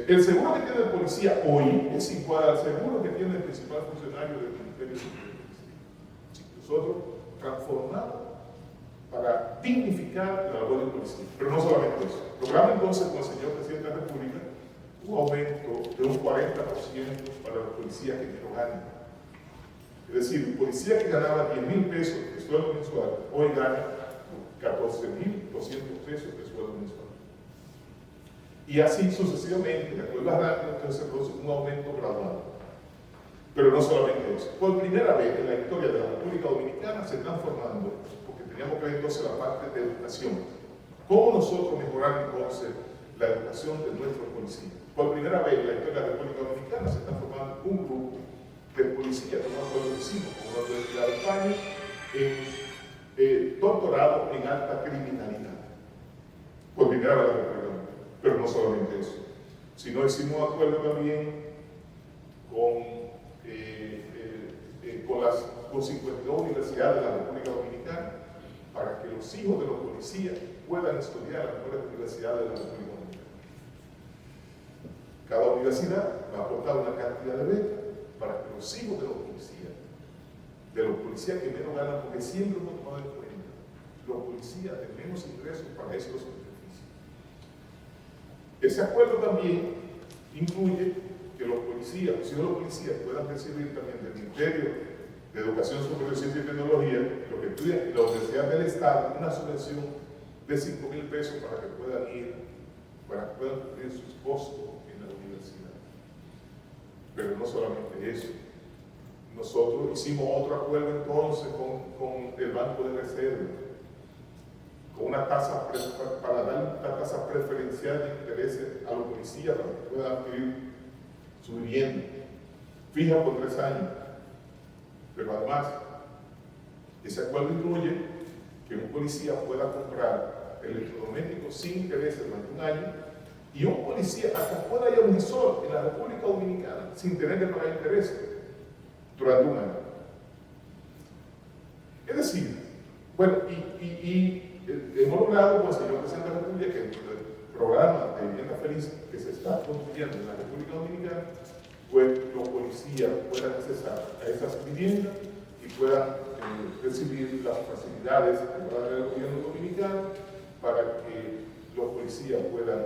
el seguro que tiene el policía hoy es igual al seguro que tiene el principal funcionario del Ministerio de Policía. Nosotros transformamos para dignificar la labor del policía. Pero no solamente eso. Logramos entonces con el señor presidente de la República un aumento de un 40% para los policías que menos ganan. Es decir, un policía que ganaba 10.000 pesos de sueldo mensual, hoy gana 14.200 pesos de sueldo mensual. Y así sucesivamente, después las rangos, entonces se produce un aumento gradual. Pero no solamente eso. Por primera vez en la historia de la República Dominicana se están formando, porque teníamos que ver entonces la parte de educación. ¿Cómo nosotros mejorar entonces la educación de nuestros policías? Por primera vez en la historia de la República Dominicana se está formando un grupo de policías, como nosotros lo hicimos, como la Universidad de España, en doctorado en alta criminalidad. Por primera vez en la República Dominicana. Pero no solamente eso, sino hicimos acuerdo también con las 52 universidades de la República Dominicana para que los hijos de los policías puedan estudiar en las mejores universidades de la República Dominicana. Cada universidad va a aportar una cantidad de becas para que los hijos de los policías que menos ganan, porque siempre hemos tomado en cuenta los policías de menos ingresos para estos beneficios. Ese acuerdo también incluye que los policías, los hijos de los policías puedan recibir también del Ministerio de Educación Superior, Ciencia y Tecnología, lo que estudian en la Universidad del Estado, una subvención de 5.000 pesos para que puedan ir, para que puedan cubrir sus costos en la universidad. Pero no solamente eso. Nosotros hicimos otro acuerdo entonces con el Banco de Reserva, con una tasa para dar una tasa preferencial de intereses a los policías para que puedan adquirir su vivienda, fija por 3 años. Pero además, ese acuerdo incluye que un policía pueda comprar electrodomésticos sin intereses durante 1 año y un policía hasta pueda ir a un resort en la República Dominicana sin tener que pagar intereses durante 1 año. Es decir, bueno, hemos logrado con el señor presidente de la República que el programa de vivienda feliz que se está construyendo en la República Dominicana, pues los policías puedan accesar a esas viviendas y puedan recibir las facilidades que va a dar el gobierno dominicano para que los policías puedan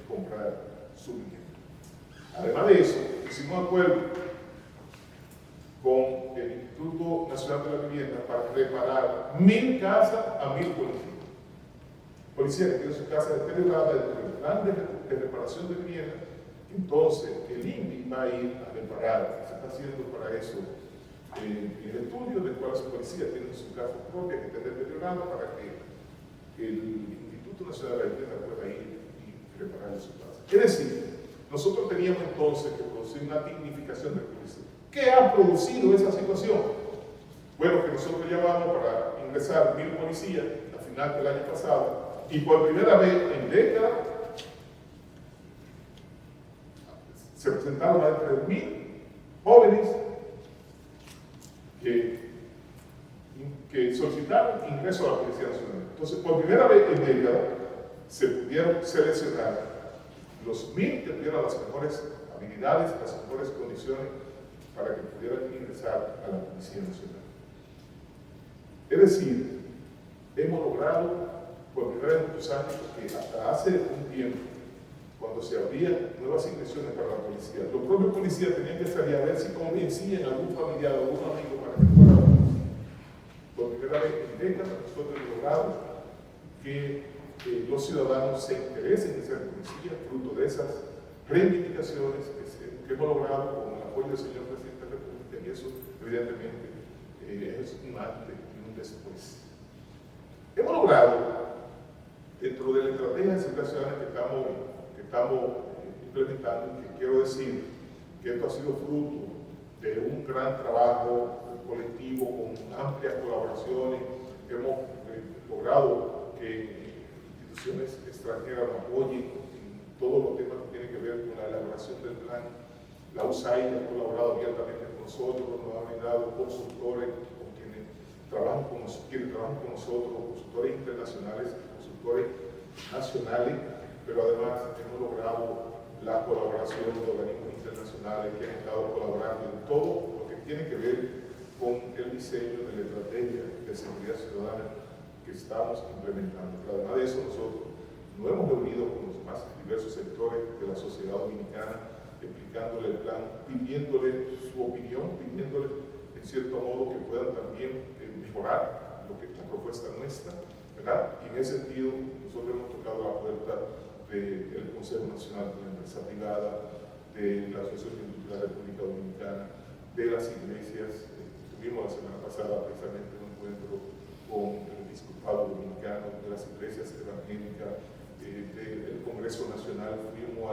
comprar su vivienda. Además de eso, hicimos acuerdo con el Instituto Nacional de la Vivienda para reparar 1.000 casas a 1.000 policías. Policías que tienen su casa deteriorada dentro del plan de reparación de vivienda. Entonces, el INVI va a ir a reparar, se está haciendo para eso el estudio de cuáles policías tienen su casa propia que esté deteriorada para que el Instituto Nacional de la Vivienda pueda ir y reparar su casa. Es decir, nosotros teníamos entonces que producir una dignificación del policía. ¿Qué ha producido esa situación? Bueno, que nosotros llamamos para ingresar 1.000 policías a final del año pasado y por primera vez en décadas se presentaron más de 3.000 jóvenes que solicitaron ingreso a la Policía Nacional. Entonces, por primera vez en décadas se pudieron seleccionar los 1.000 que tuvieran las mejores habilidades, las mejores condiciones para que pudieran ingresar a la Policía Nacional. Es decir, hemos logrado por primera vez en muchos años que hasta hace un tiempo, cuando se abrían nuevas inscripciones para la policía, los propios policías tenían que salir a ver si convencían a algún familiar o algún amigo para que fuera a la policía. Por primera vez en décadas nosotros hemos logrado que los ciudadanos se interesen en ser policía, fruto de esas reivindicaciones que hemos logrado con el apoyo del señor presidente de la República, y eso evidentemente es un antes y un después. Hemos logrado, dentro de la estrategia de seguridad ciudadana que estamos implementando, que quiero decir que esto ha sido fruto de un gran trabajo colectivo con amplias colaboraciones. Hemos logrado que instituciones extranjeras nos apoyen en todos los temas que tienen que ver con la elaboración del plan. La USAID ha colaborado abiertamente con nosotros, nos ha brindado consultores con quienes trabajan con nosotros, consultores internacionales, consultores nacionales, pero además hemos logrado la colaboración de organismos internacionales que han estado colaborando en todo lo que tiene que ver con el diseño de la estrategia de seguridad ciudadana que estamos implementando. Pero además de eso, nosotros nos hemos reunido con los más diversos sectores de la sociedad dominicana, explicándole el plan, pidiéndole su opinión, pidiéndole en cierto modo que puedan también mejorar lo que es la propuesta nuestra, ¿verdad? Y en ese sentido, nosotros hemos tocado la puerta del Consejo Nacional de la Empresa Privada, de la Asociación de Industria de la República Dominicana, de las iglesias. Tuvimos la semana pasada precisamente un encuentro con el episcopado dominicano, de las iglesias evangélicas, del Congreso Nacional, fuimos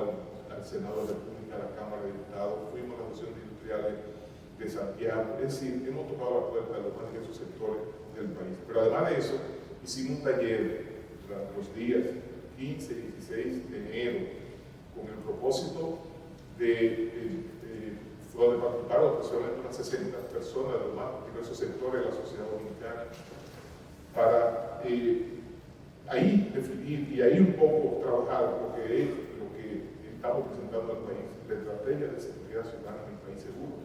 al Senado de la República, a la Cámara de Diputados, fuimos a la Asociación de Industriales de Santiago. Es decir, hemos tocado la puerta de los más diversos sectores del país. Pero además de eso, hicimos un taller durante los días 15 y 16 de enero con el propósito de donde participaron aproximadamente unas 60 personas de los más diversos sectores de la sociedad dominicana para ahí definir y ahí un poco trabajar lo que estamos presentando al país, la estrategia de seguridad ciudadana en el país seguro,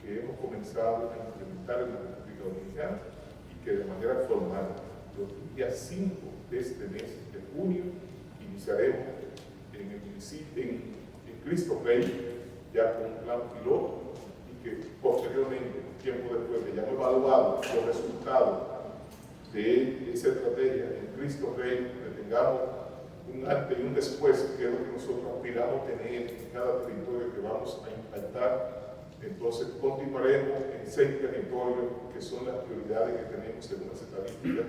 que hemos comenzado a implementar en la República Dominicana y que de manera formal, los días 5 de este mes de junio, iniciaremos en el municipio, en Cristo Rey, ya con un plan piloto, y que posteriormente, tiempo después, que ya hemos evaluado los resultados de esa estrategia en Cristo Rey, que tengamos un antes y un después, que es lo que nosotros aspiramos a tener en cada territorio que vamos a impactar. Entonces continuaremos en 6 territorios que son las prioridades que tenemos según las estadísticas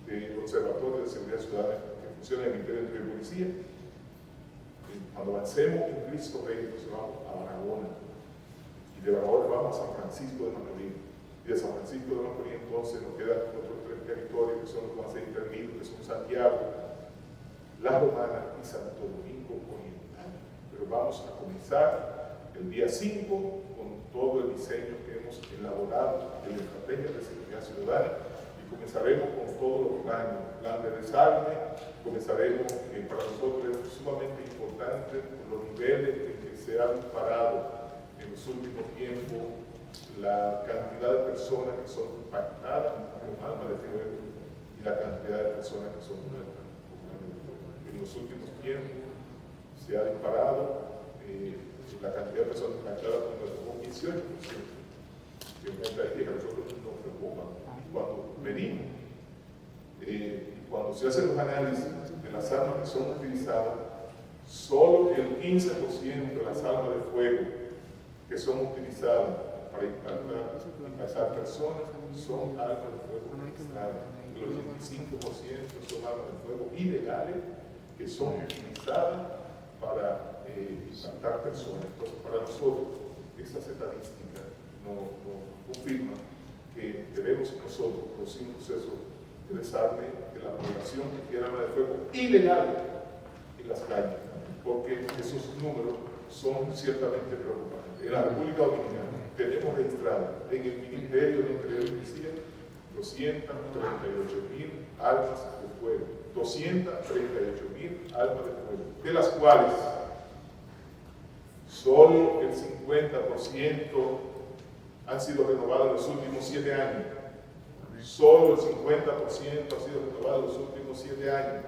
del Observatorio de Seguridad Ciudadana que funciona en el Ministerio de Policía. Cuando avancemos en Cristo Rey, entonces vamos a Barahona, y de Barahona vamos a San Francisco de Macorís, y de San Francisco de Macorís entonces nos quedan otros 3 territorios que son los más intermedios, que son Santiago, La Romana y Santo Domingo Oriental. Pero vamos a comenzar el día 5 con todo el diseño que hemos elaborado de la estrategia de seguridad ciudadana, y comenzaremos con todos los planes, plan de desarme. Comenzaremos, para nosotros es sumamente importante los niveles en que se ha disparado en los últimos tiempos la cantidad de personas que son impactadas con armas de fuego y la cantidad de personas que son muertas. En los últimos tiempos se ha disparado la cantidad de personas impactadas con un 18%, que es una estadística que a nosotros nos preocupa. Cuando venimos, cuando se hacen los análisis de las armas que son utilizadas, solo el 15% de las armas de fuego que son utilizadas para impactar personas son armas de fuego registradas. El 85% son armas de fuego ilegales que son utilizadas para impactar personas. Entonces, para nosotros, esas estadísticas nos confirman que debemos nosotros producir un proceso de desarme de la población que tiene armas de fuego ilegales en las calles, porque esos números son ciertamente preocupantes. En la República Dominicana tenemos registrado en el Ministerio de Interior y Policía 238.000 armas de fuego, 238.000 armas de fuego, de las cuales solo el 50% han sido renovadas en los últimos 7 años. Solo el 50% ha sido renovado en los últimos 7 años.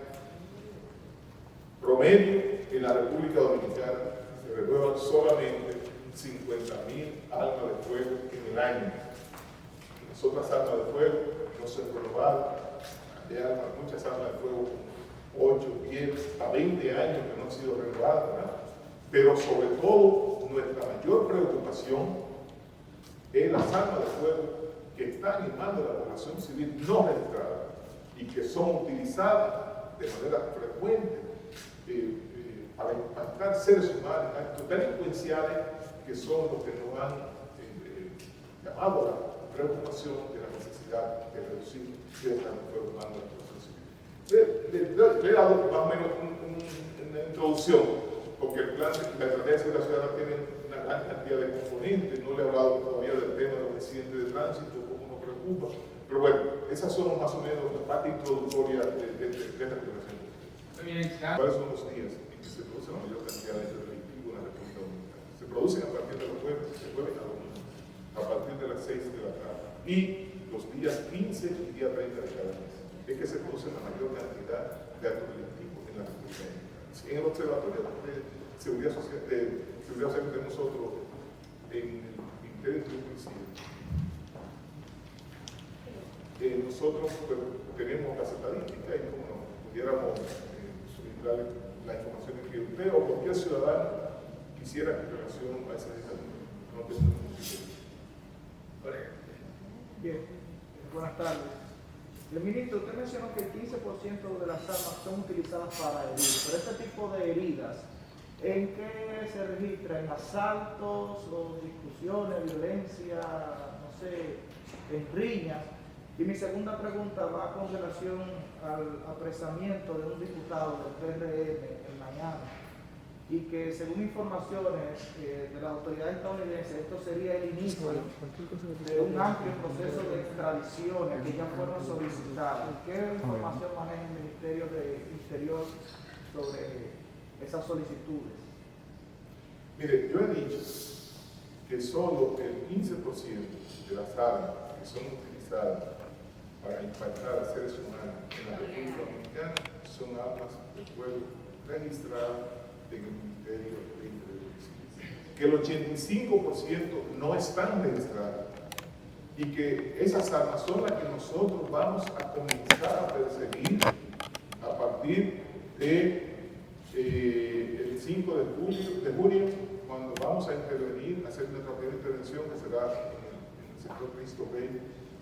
Promedio en la República Dominicana se renuevan solamente 50.000 armas de fuego en el año. Las otras armas de fuego no se han renovado. Hay muchas armas de fuego con 8, 10, a 20 años que no han sido renovadas, ¿verdad? Pero sobre todo, nuestra mayor preocupación es las armas de fuego que están en manos de la población civil no registrada y que son utilizadas de manera frecuente para impactar seres humanos, actos delincuenciales que son los que nos han llamado a la preocupación de la necesidad de reducir ciertas armas de fuego en manos de la población civil. Le he dado más o menos una introducción, porque el plan de la estrategia de seguridad ciudadana tiene una gran cantidad de componentes. No le he hablado todavía del tema de los accidentes de tránsito, cómo nos preocupa, pero bueno, esas son más o menos la parte introductoria de esta conversación. ¿Cuáles son los días en que se produce la mayor cantidad de hechos delictivos? producen a partir de los jueves, de jueves a domingo, a partir de las 6 de la tarde. Y los días 15 y día 30 de cada mes. Es que se produce la mayor cantidad de actos delictivos en la República Dominicana. En el Observatorio de Seguridad Social, que nosotros en el Ministerio de Policía, nosotros tenemos las estadísticas y como no pudiéramos suministrar la información que usted o cualquier ciudadano quisiera en relación a esa estadística. No tenemos Bien, buenas tardes. El ministro, usted mencionó que el 15% de las armas son utilizadas para herir, pero este tipo de heridas, ¿en qué se registra? ¿En asaltos o discusiones, violencia, no sé, en riñas? Y mi segunda pregunta va con relación al apresamiento de un diputado del PRM en Miami, y que según informaciones de la autoridad estadounidense, esto sería el inicio de un amplio proceso de extradiciones que ya fueron solicitadas. ¿Qué información maneja el Ministerio de Interior sobre esas solicitudes? Mire, yo he dicho que solo el 15% de las armas que son utilizadas para impactar a seres humanos en la República Dominicana son armas de fuego registradas en el Ministerio de Interior, que el 85% no están registradas y que esas armas son las que nosotros vamos a comenzar a perseguir a partir de el 5 de junio, cuando vamos a intervenir, a hacer nuestra primera intervención que será en el sector Cristo Rey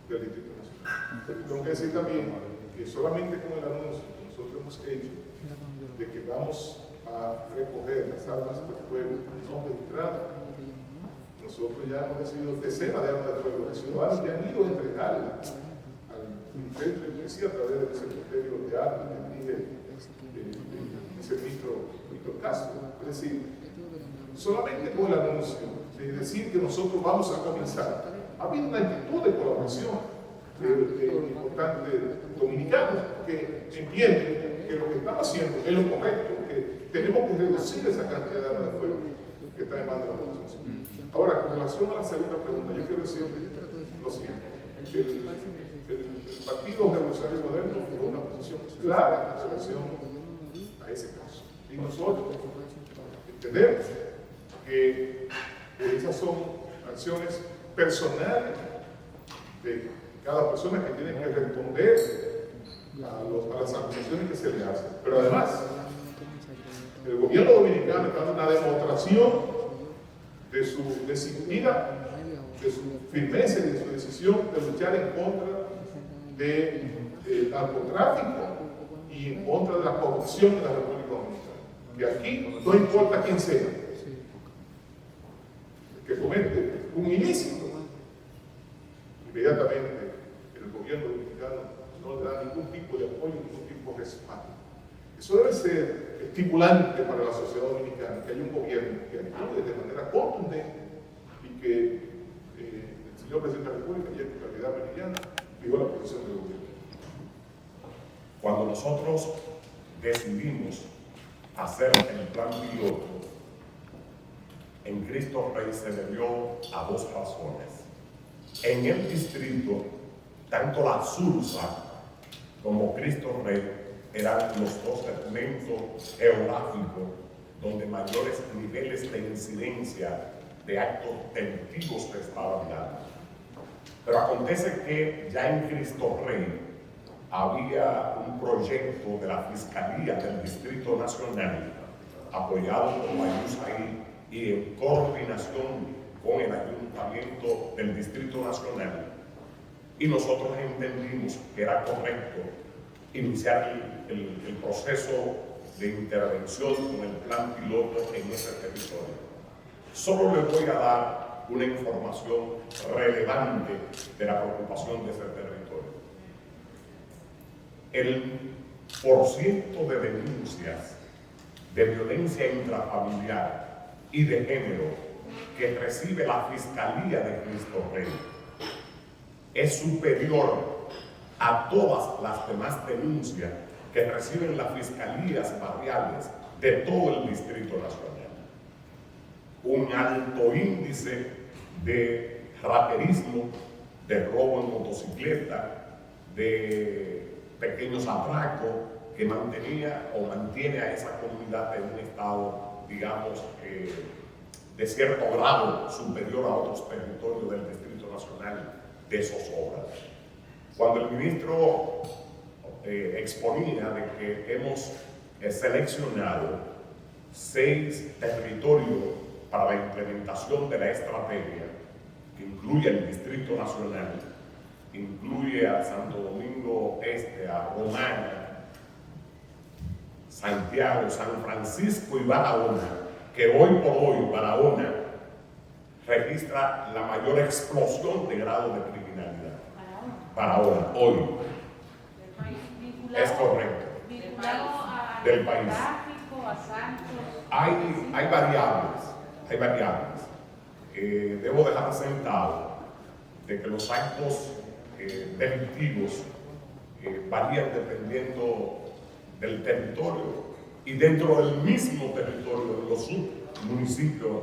del Distrito Nacional. Pero tengo que decir también que solamente con el anuncio que nosotros hemos hecho de que vamos a recoger las armas de fuego no registradas, nosotros ya hemos recibido decenas de armas de fuego de ciudadanos que han ido a entregarlas al Ministerio de Policía a través del Secretario de Armas que dirige el viceministro Víctor Castro. Es decir, solamente con el anuncio de decir que nosotros vamos a comenzar, ha habido una actitud de colaboración importante dominicanos que entienden que lo que estamos haciendo es lo correcto, que tenemos que reducir esa cantidad de armas de fuego que está en manos de la población. Ahora, con relación a la segunda pregunta, yo quiero decir lo siguiente. El Partido Revolucionario Moderno tuvo una posición clara en relación a ese caso. Y nosotros entendemos que esas son acciones personales de cada persona que tiene que responder a las acusaciones que se le hacen. Pero además, el gobierno dominicano está dando una demostración de su decidida, de su firmeza y de su decisión de luchar en contra del narcotráfico y en contra de la corrupción en la República Dominicana. Que aquí no importa quién sea, el que comete un ilícito, inmediatamente el gobierno dominicano no le da ningún tipo de apoyo, ningún tipo de respaldo. Eso debe ser estimulante para la sociedad dominicana, que haya un gobierno que actúe de manera contundente y que el señor presidente de la República y en calidad meridiana fijó la posición del gobierno. Cuando nosotros decidimos hacer el plan piloto, en Cristo Rey se debió a dos razones. En el distrito, tanto la SURSA como Cristo Rey eran los dos segmentos geográficos donde mayores niveles de incidencia de actos delictivos se estaban dando. Pero acontece que ya en Cristo Rey había un proyecto de la Fiscalía del Distrito Nacional, apoyado por la USAID y en coordinación con el Ayuntamiento del Distrito Nacional. Y nosotros entendimos que era correcto iniciar el proceso de intervención con el plan piloto en ese territorio. Solo les voy a dar una información relevante de la preocupación de ese territorio. El porciento de denuncias de violencia intrafamiliar y de género que recibe la Fiscalía de Cristo Rey es superior a todas las demás denuncias que reciben las fiscalías barriales de todo el Distrito Nacional. un alto índice de raterismo, de robo en motocicleta, de pequeños atracos, que mantenía o mantiene a esa comunidad en un estado, digamos, de cierto grado superior a otros territorios del Distrito Nacional de zozobra. Cuando el ministro exponía de que hemos seleccionado 6 territorios para la implementación de la estrategia, que incluye el Distrito Nacional, incluye a Santo Domingo Este, a Romana, Santiago, San Francisco y Barahona, que hoy por hoy Barahona registra la mayor explosión de grado de criminalidad. Barahona, hoy. Es correcto. Del país. Hay variables. Debo dejar sentado de que los actos delictivos varían dependiendo del territorio y dentro del mismo territorio, de los submunicipios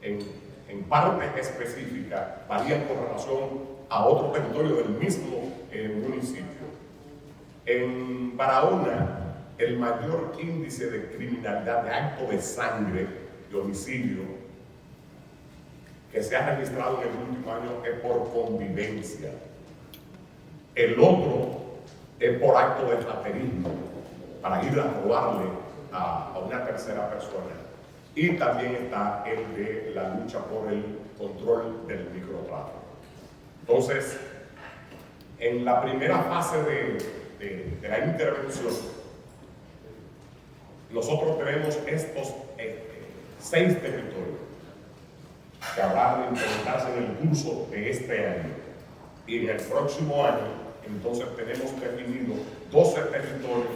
en partes específicas, varían con relación a otro territorio del mismo municipio. En Barahona, el mayor índice de criminalidad, de acto de sangre, de homicidio, que se ha registrado en el último año es por convivencia. El otro es por acto de raterismo, para ir a robarle a una tercera persona. Y también está el de la lucha por el control del microtráfico. Entonces, en la primera fase de la intervención, nosotros tenemos estos 6 territorios que habrán de implementarse en el curso de este año. Y en el próximo año, entonces tenemos definido 12 territorios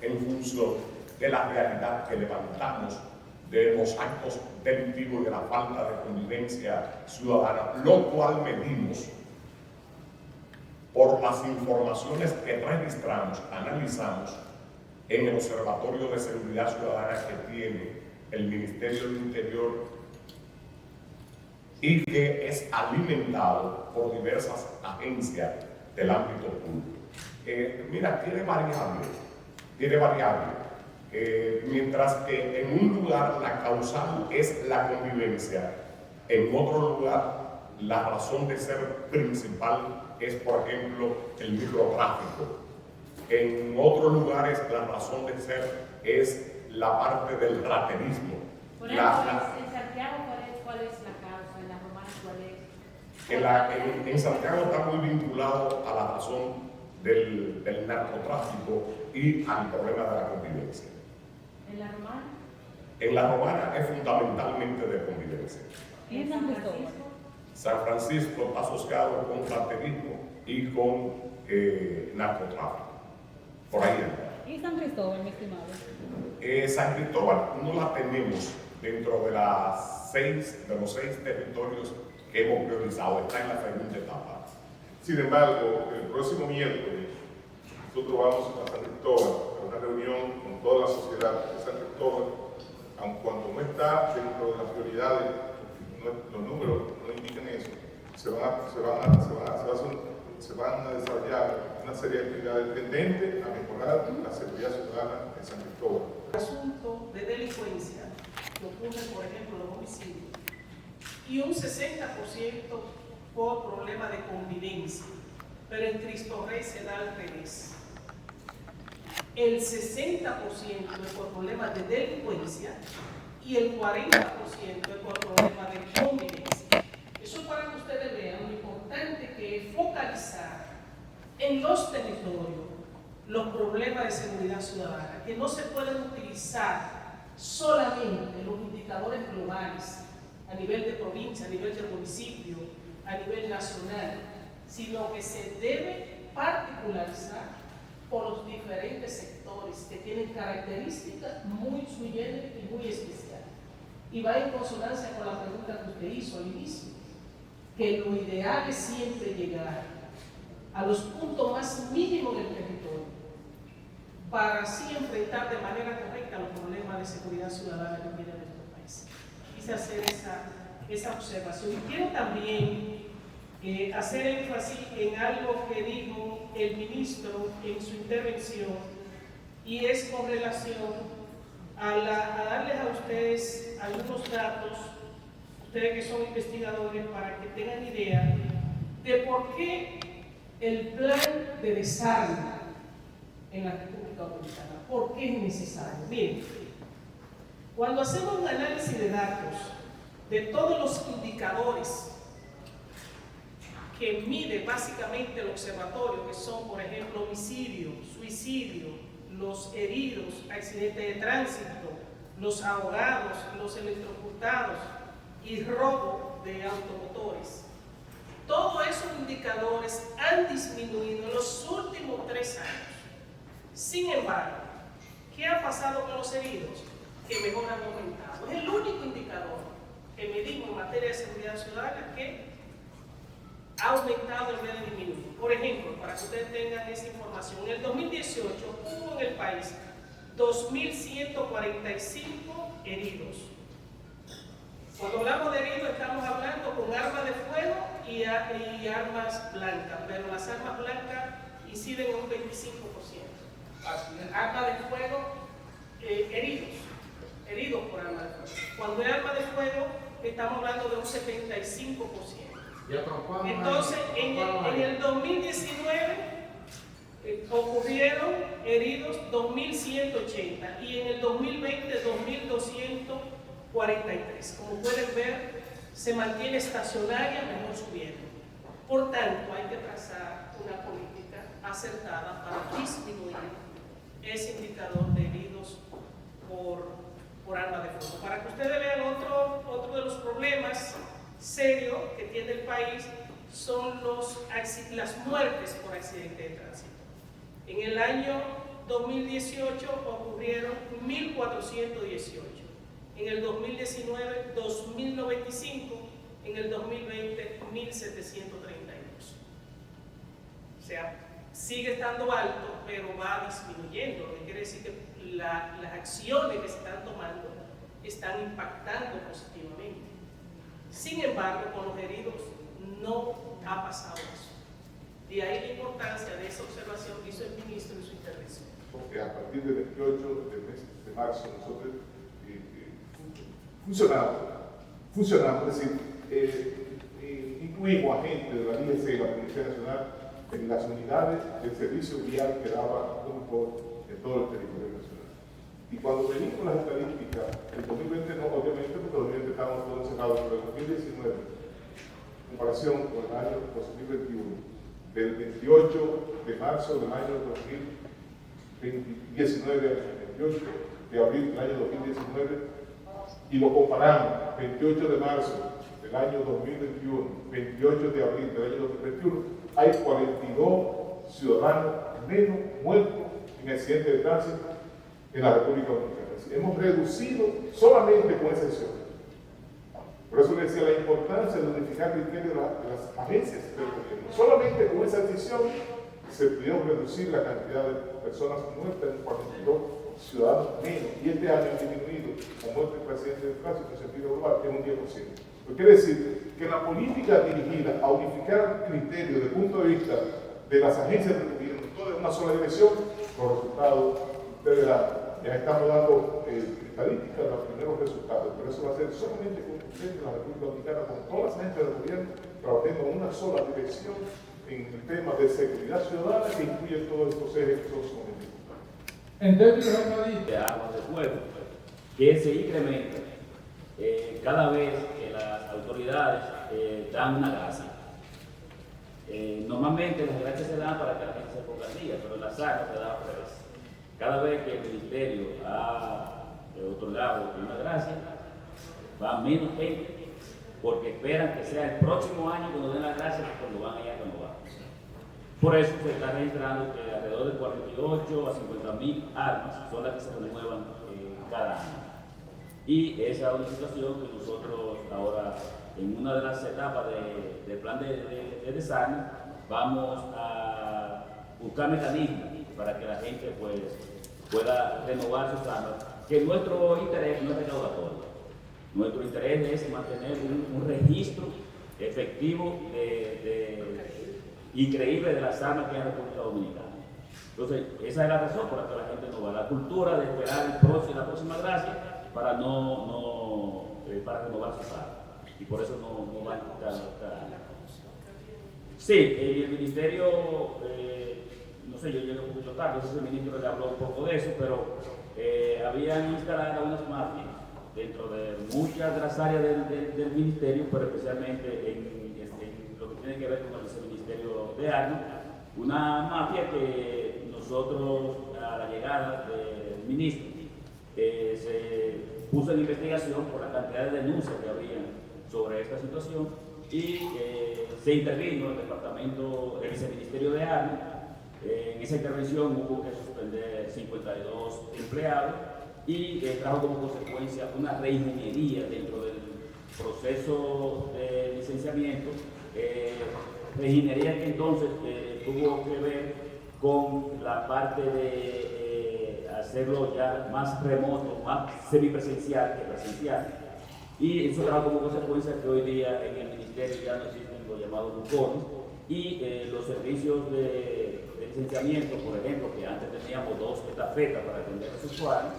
en función de la realidad que levantamos de los actos delictivos y de la falta de convivencia ciudadana, lo cual medimos por las informaciones que registramos, analizamos en el Observatorio de Seguridad Ciudadana que tiene el Ministerio del Interior y que es alimentado por diversas agencias del ámbito público. Mira, tiene variables. Mientras que en un lugar la causal es la convivencia, en otro lugar la razón de ser principal es, por ejemplo, el microtráfico. En otros lugares la razón de ser es la parte del raterismo. Por ejemplo, en Santiago, ¿cuál es la causa? ¿En la Romana cuál es? En Santiago está muy vinculado a la razón del narcotráfico y al problema de la convivencia. ¿En la Romana? En la Romana es fundamentalmente de convivencia. ¿Y en San Cristóbal? San Francisco está asociado con raterismo y con narcotráfico. Por ahí anda. ¿Y San Cristóbal, mi estimado? San Cristóbal no la tenemos dentro de los 6 territorios que hemos priorizado. Está en la segunda etapa. Sin embargo, el próximo miércoles nosotros vamos a San Cristóbal a una reunión con toda la sociedad de San Cristóbal, aun cuando no está dentro de las prioridades, los números no indican eso, se van a desarrollar una serie de actividades tendentes a mejorar la seguridad ciudadana en San Cristóbal. Asunto de delincuencia que ocurre, por ejemplo, los homicidios, y un 60% por problema de convivencia, pero en Cristo Rey se da al revés. El 60% es por problemas de delincuencia y el 40% es por problemas de convivencia. Eso es para que ustedes vean lo importante que es focalizar en los territorios los problemas de seguridad ciudadana, que no se pueden utilizar solamente los indicadores globales a nivel de provincia, a nivel de municipio, a nivel nacional, sino que se debe particularizar por los diferentes sectores que tienen características muy sui generis y muy especiales. Y va en consonancia con la pregunta que usted hizo al inicio, que lo ideal es siempre llegar a los puntos más mínimos del territorio para así enfrentar de manera correcta los problemas de seguridad ciudadana que tiene nuestro país. Y quise hacer esa observación. Y quiero también hacer énfasis en algo que dijo el ministro en su intervención, y es con relación a darles a ustedes algunos datos, ustedes que son investigadores, para que tengan idea de por qué el plan de desarme en la República Dominicana, por qué es necesario. Miren, cuando hacemos un análisis de datos de todos los indicadores que mide básicamente el observatorio, que son, por ejemplo, homicidio, suicidio, los heridos, accidentes de tránsito, los ahogados, los electrocutados y robo de automotores. Todos esos indicadores han disminuido en los últimos 3 años. Sin embargo, ¿qué ha pasado con los heridos? Que mejor han aumentado. Es el único indicador que medimos en materia de seguridad ciudadana que ha aumentado en vez de disminuir. Por ejemplo, para que ustedes tengan esa información, en el 2018 hubo en el país 2.145 heridos. Cuando hablamos de heridos estamos hablando con armas de fuego y armas blancas, pero las armas blancas inciden en un 25%. Armas de fuego, heridos por armas de fuego. Cuando es arma de fuego estamos hablando de un 75%. Entonces, en el 2019 ocurrieron heridos 2.180 y en el 2020 2.243. Como pueden ver, se mantiene estacionaria, mejor subiendo. Por tanto, hay que trazar una política acertada para disminuir ese indicador de heridos por arma de fuego. Para que ustedes vean otro de los problemas serios que tiene el país son las muertes por accidente de tránsito. En el año 2018 ocurrieron 1.418, en el 2019 2.095, en el 2020 1.732. O sea, sigue estando alto, pero va disminuyendo, lo que quiere decir que las acciones que se están tomando están impactando positivamente. Sin embargo, con los heridos no ha pasado eso. De ahí la importancia de esa observación que hizo el ministro en su intervención. Porque a partir del 28 del mes de marzo nosotros funcionamos, es decir, incluimos agentes de la IEC y la Policía Nacional en las unidades del servicio vial que daba Unipor en todo el territorio nacional. Y cuando venimos las estadísticas, el 2020 no, obviamente, porque el 2020 estábamos todos encerrados, pero el 2019, en comparación con el año 2021, del 28 de marzo del año 2019 al 28 de abril del año 2019, y lo comparamos 28 de marzo del año 2021, 28 de abril del año 2021, hay 42 ciudadanos menos muertos en accidentes de tránsito en la República Dominicana. Hemos reducido solamente con esa acción. Por eso le decía la importancia de unificar criterios de las agencias del gobierno. Solamente con esa decisión se pudieron reducir la cantidad de personas muertas en 42 ciudadanos menos. Y este año ha disminuido la muerte por accidentes de tránsito en sentido global en un 10%. Lo que quiere decir que la política dirigida a unificar criterios desde el punto de vista de las agencias del gobierno, todo en una sola dirección, los resultados, ustedes verán, ya estamos dando estadísticas de los primeros resultados, pero eso va a ser solamente con ustedes, la República Dominicana, con todas las agencias del gobierno, trabajando en una sola dirección en el tema de seguridad ciudadana que incluye todos estos ejes que son sumamente importantes. En términos de armas de fuego, que se incrementa cada vez que las autoridades dan una gracia. Normalmente las gracias se dan para que la gente se ponga al día, pero las armas se dan al revés. Cada vez que el ministerio ha otorgado una gracia, va menos gente, porque esperan que sea el próximo año cuando den la gracia cuando van a ir a renovar. Por eso se está registrando que alrededor de 48 a 50.000 armas son las que se renuevan cada año. Y esa es una situación que nosotros ahora, en una de las etapas del plan de desarme, vamos a buscar mecanismos para que la gente pues, pueda renovar sus armas, que nuestro interés no es recaudatorio. Nuestro interés es mantener un registro efectivo y creíble de las armas que hay en la República Dominicana. Entonces, esa es la razón por la que la gente no va. La cultura de esperar la próxima gracia para para renovar su pago. Y por eso no van a quitar. Sí, el ministerio, no sé, yo llegué un poquito tarde, no sé si el ministro le habló un poco de eso, pero habían instalado unas mafias dentro de muchas de las áreas del ministerio, pero especialmente en lo que tiene que ver con el viceministerio de Armas, una mafia que nosotros a la llegada del ministro se puso en investigación por la cantidad de denuncias que había sobre esta situación y se intervino el viceministerio de Armas. En esa intervención hubo que suspender 52 empleados y trajo como consecuencia una reingeniería dentro del proceso de licenciamiento, reingeniería que entonces tuvo que ver con la parte de hacerlo ya más remoto, más semipresencial que presencial, y eso trajo como consecuencia que hoy día en el ministerio ya no existen los llamados bucones y los servicios de licenciamiento, por ejemplo, que antes teníamos 2 estafetas para atender a los usuarios,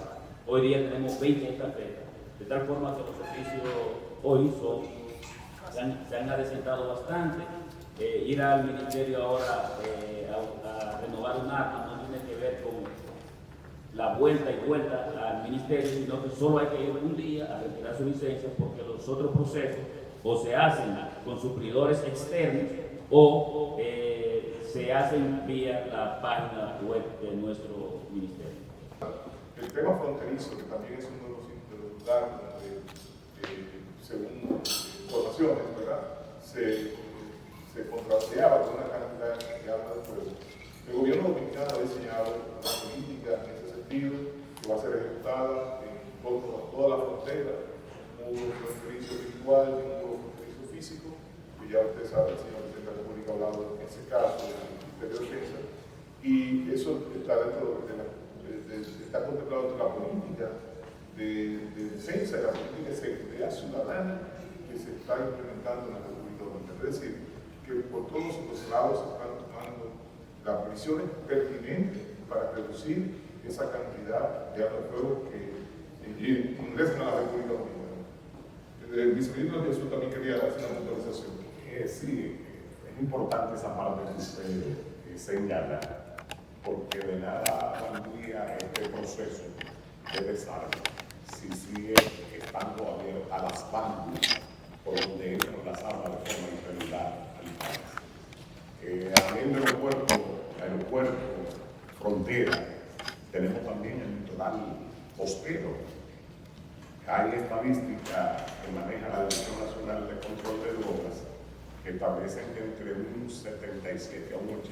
hoy día tenemos 20 estafetas, de tal forma que los servicios hoy se han adecentado bastante. Ir al ministerio ahora a renovar un acto no tiene que ver con la vuelta y vuelta al ministerio, sino que solo hay que ir un día a retirar su licencia, porque los otros procesos o se hacen con suplidores externos o se hacen vía la página web de nuestro ministerio. El tema fronterizo, que también es uno de los lugares donde, según informaciones, ¿verdad?, se contrasteaba con una cantidad de armas de fuego. El gobierno dominicano ha diseñado una política en ese sentido que va a ser ejecutada en toda la frontera, un muro fronterizo virtual y un muro fronterizo físico, que ya usted sabe, el señor presidente de la República ha hablado en ese caso del Ministerio de Defensa, y eso está está contemplado dentro de la política de defensa y la política de seguridad ciudadana que se está implementando en la República Dominicana. Es decir, que por todos los lados se están tomando las previsiones pertinentes para reducir esa cantidad de armas de fuego que ingresan a la República Dominicana. El viceministro Jesús también quería hacer una puntualización. Sí, es importante esa parte que usted señala, porque de nada valdría este proceso de desarme si sigue estando abierta las válvulas por donde entran las armas de forma irregular al país. Habiendo aeropuerto, frontera, tenemos también el litoral costero. Hay estadísticas que maneja la Dirección Nacional de Control de Drogas que establecen que entre un 77 a un 80%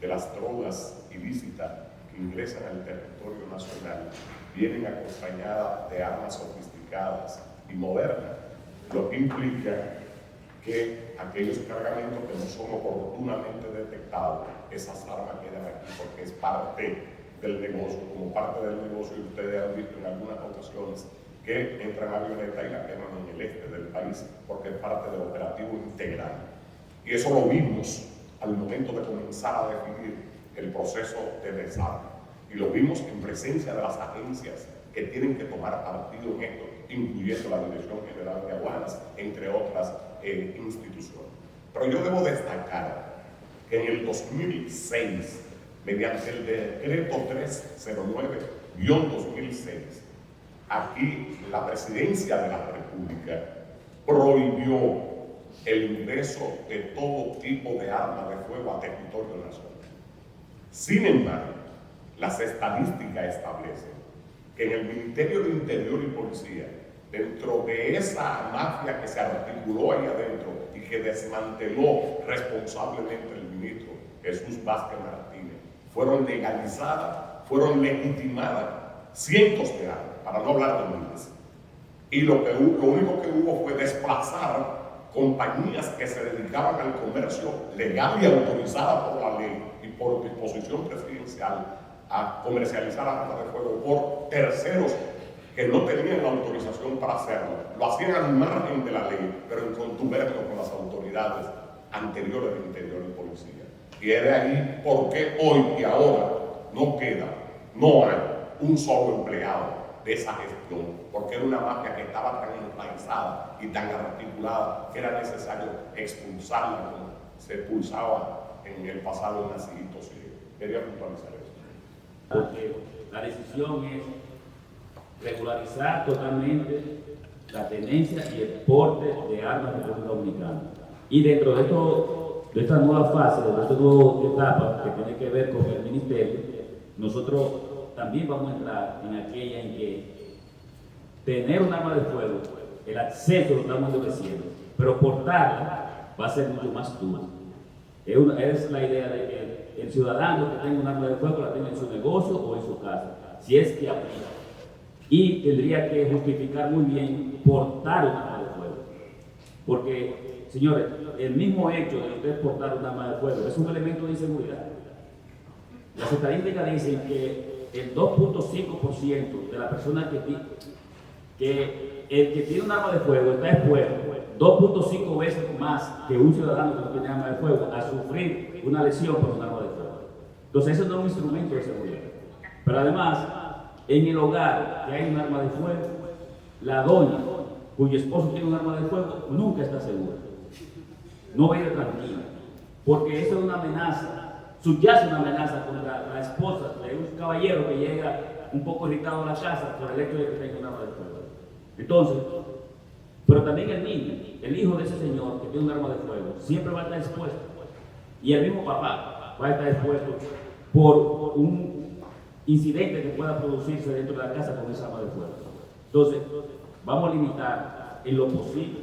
de las drogas ilícitas que ingresan al territorio nacional vienen acompañadas de armas sofisticadas y modernas, lo que implica que aquellos cargamentos que no son oportunamente detectados, esas armas quedan aquí porque es parte del negocio, como parte del negocio, y ustedes han visto en algunas ocasiones que entran avionetas y la queman en el este del país porque es parte del operativo integral. Y eso lo vimos al momento de comenzar a definir el proceso de desarme. Y lo vimos en presencia de las agencias que tienen que tomar partido en esto, incluyendo la Dirección General de Aduanas, entre otras instituciones. Pero yo debo destacar que en el 2006, mediante el decreto 309-2006, aquí la Presidencia de la República prohibió el ingreso de todo tipo de armas de fuego a territorio nacional. Sin embargo, las estadísticas establecen que en el Ministerio de Interior y Policía, dentro de esa mafia que se articuló ahí adentro y que desmanteló responsablemente el ministro Jesús Vázquez Martínez, fueron legalizadas, fueron legitimadas cientos de armas, para no hablar de miles. Y lo único que hubo fue desplazar compañías que se dedicaban al comercio legal y autorizada por la ley y por disposición presidencial a comercializar armas de fuego por terceros que no tenían la autorización para hacerlo. Lo hacían al margen de la ley, pero en contubernio con las autoridades anteriores del Interior y Policía. Y es de ahí por qué hoy y ahora no hay un solo empleado de esa gestión, porque era una mafia que estaba tan enraizada y tan articulada que era necesario expulsarla como se expulsaba en el pasado en Nacimiento Civil. Quería puntualizar eso. Porque la decisión es regularizar totalmente la tenencia y el porte de armas en la República Dominicana. Y dentro de esta nueva fase, de esta nueva etapa que tiene que ver con el Ministerio, nosotros también vamos a entrar en aquella en que tener un arma de fuego, el acceso lo estamos endureciendo, pero portarla va a ser mucho más duro. Es la idea de que el ciudadano que tenga un arma de fuego la tenga en su negocio o en su casa, si es que aplica. Y tendría que justificar muy bien portar un arma de fuego. Porque, señores, el mismo hecho de usted portar un arma de fuego es un elemento de inseguridad. Las estadísticas dicen que el 2.5% de las personas que el que tiene un arma de fuego está expuesto 2.5 veces más que un ciudadano que no tiene arma de fuego a sufrir una lesión por un arma de fuego. Entonces, eso no es un instrumento de seguridad. Pero además, en el hogar que hay un arma de fuego, la doña cuyo esposo tiene un arma de fuego nunca está segura. No va a ir tranquila, porque eso es una amenaza. Subyace una amenaza contra la esposa de un caballero que llega un poco irritado a la casa por el hecho de que tenga un arma de fuego. Entonces, pero también el niño, el hijo de ese señor que tiene un arma de fuego, siempre va a estar expuesto. Y el mismo papá va a estar expuesto por un incidente que pueda producirse dentro de la casa con esa arma de fuego. Entonces, vamos a limitar en lo posible,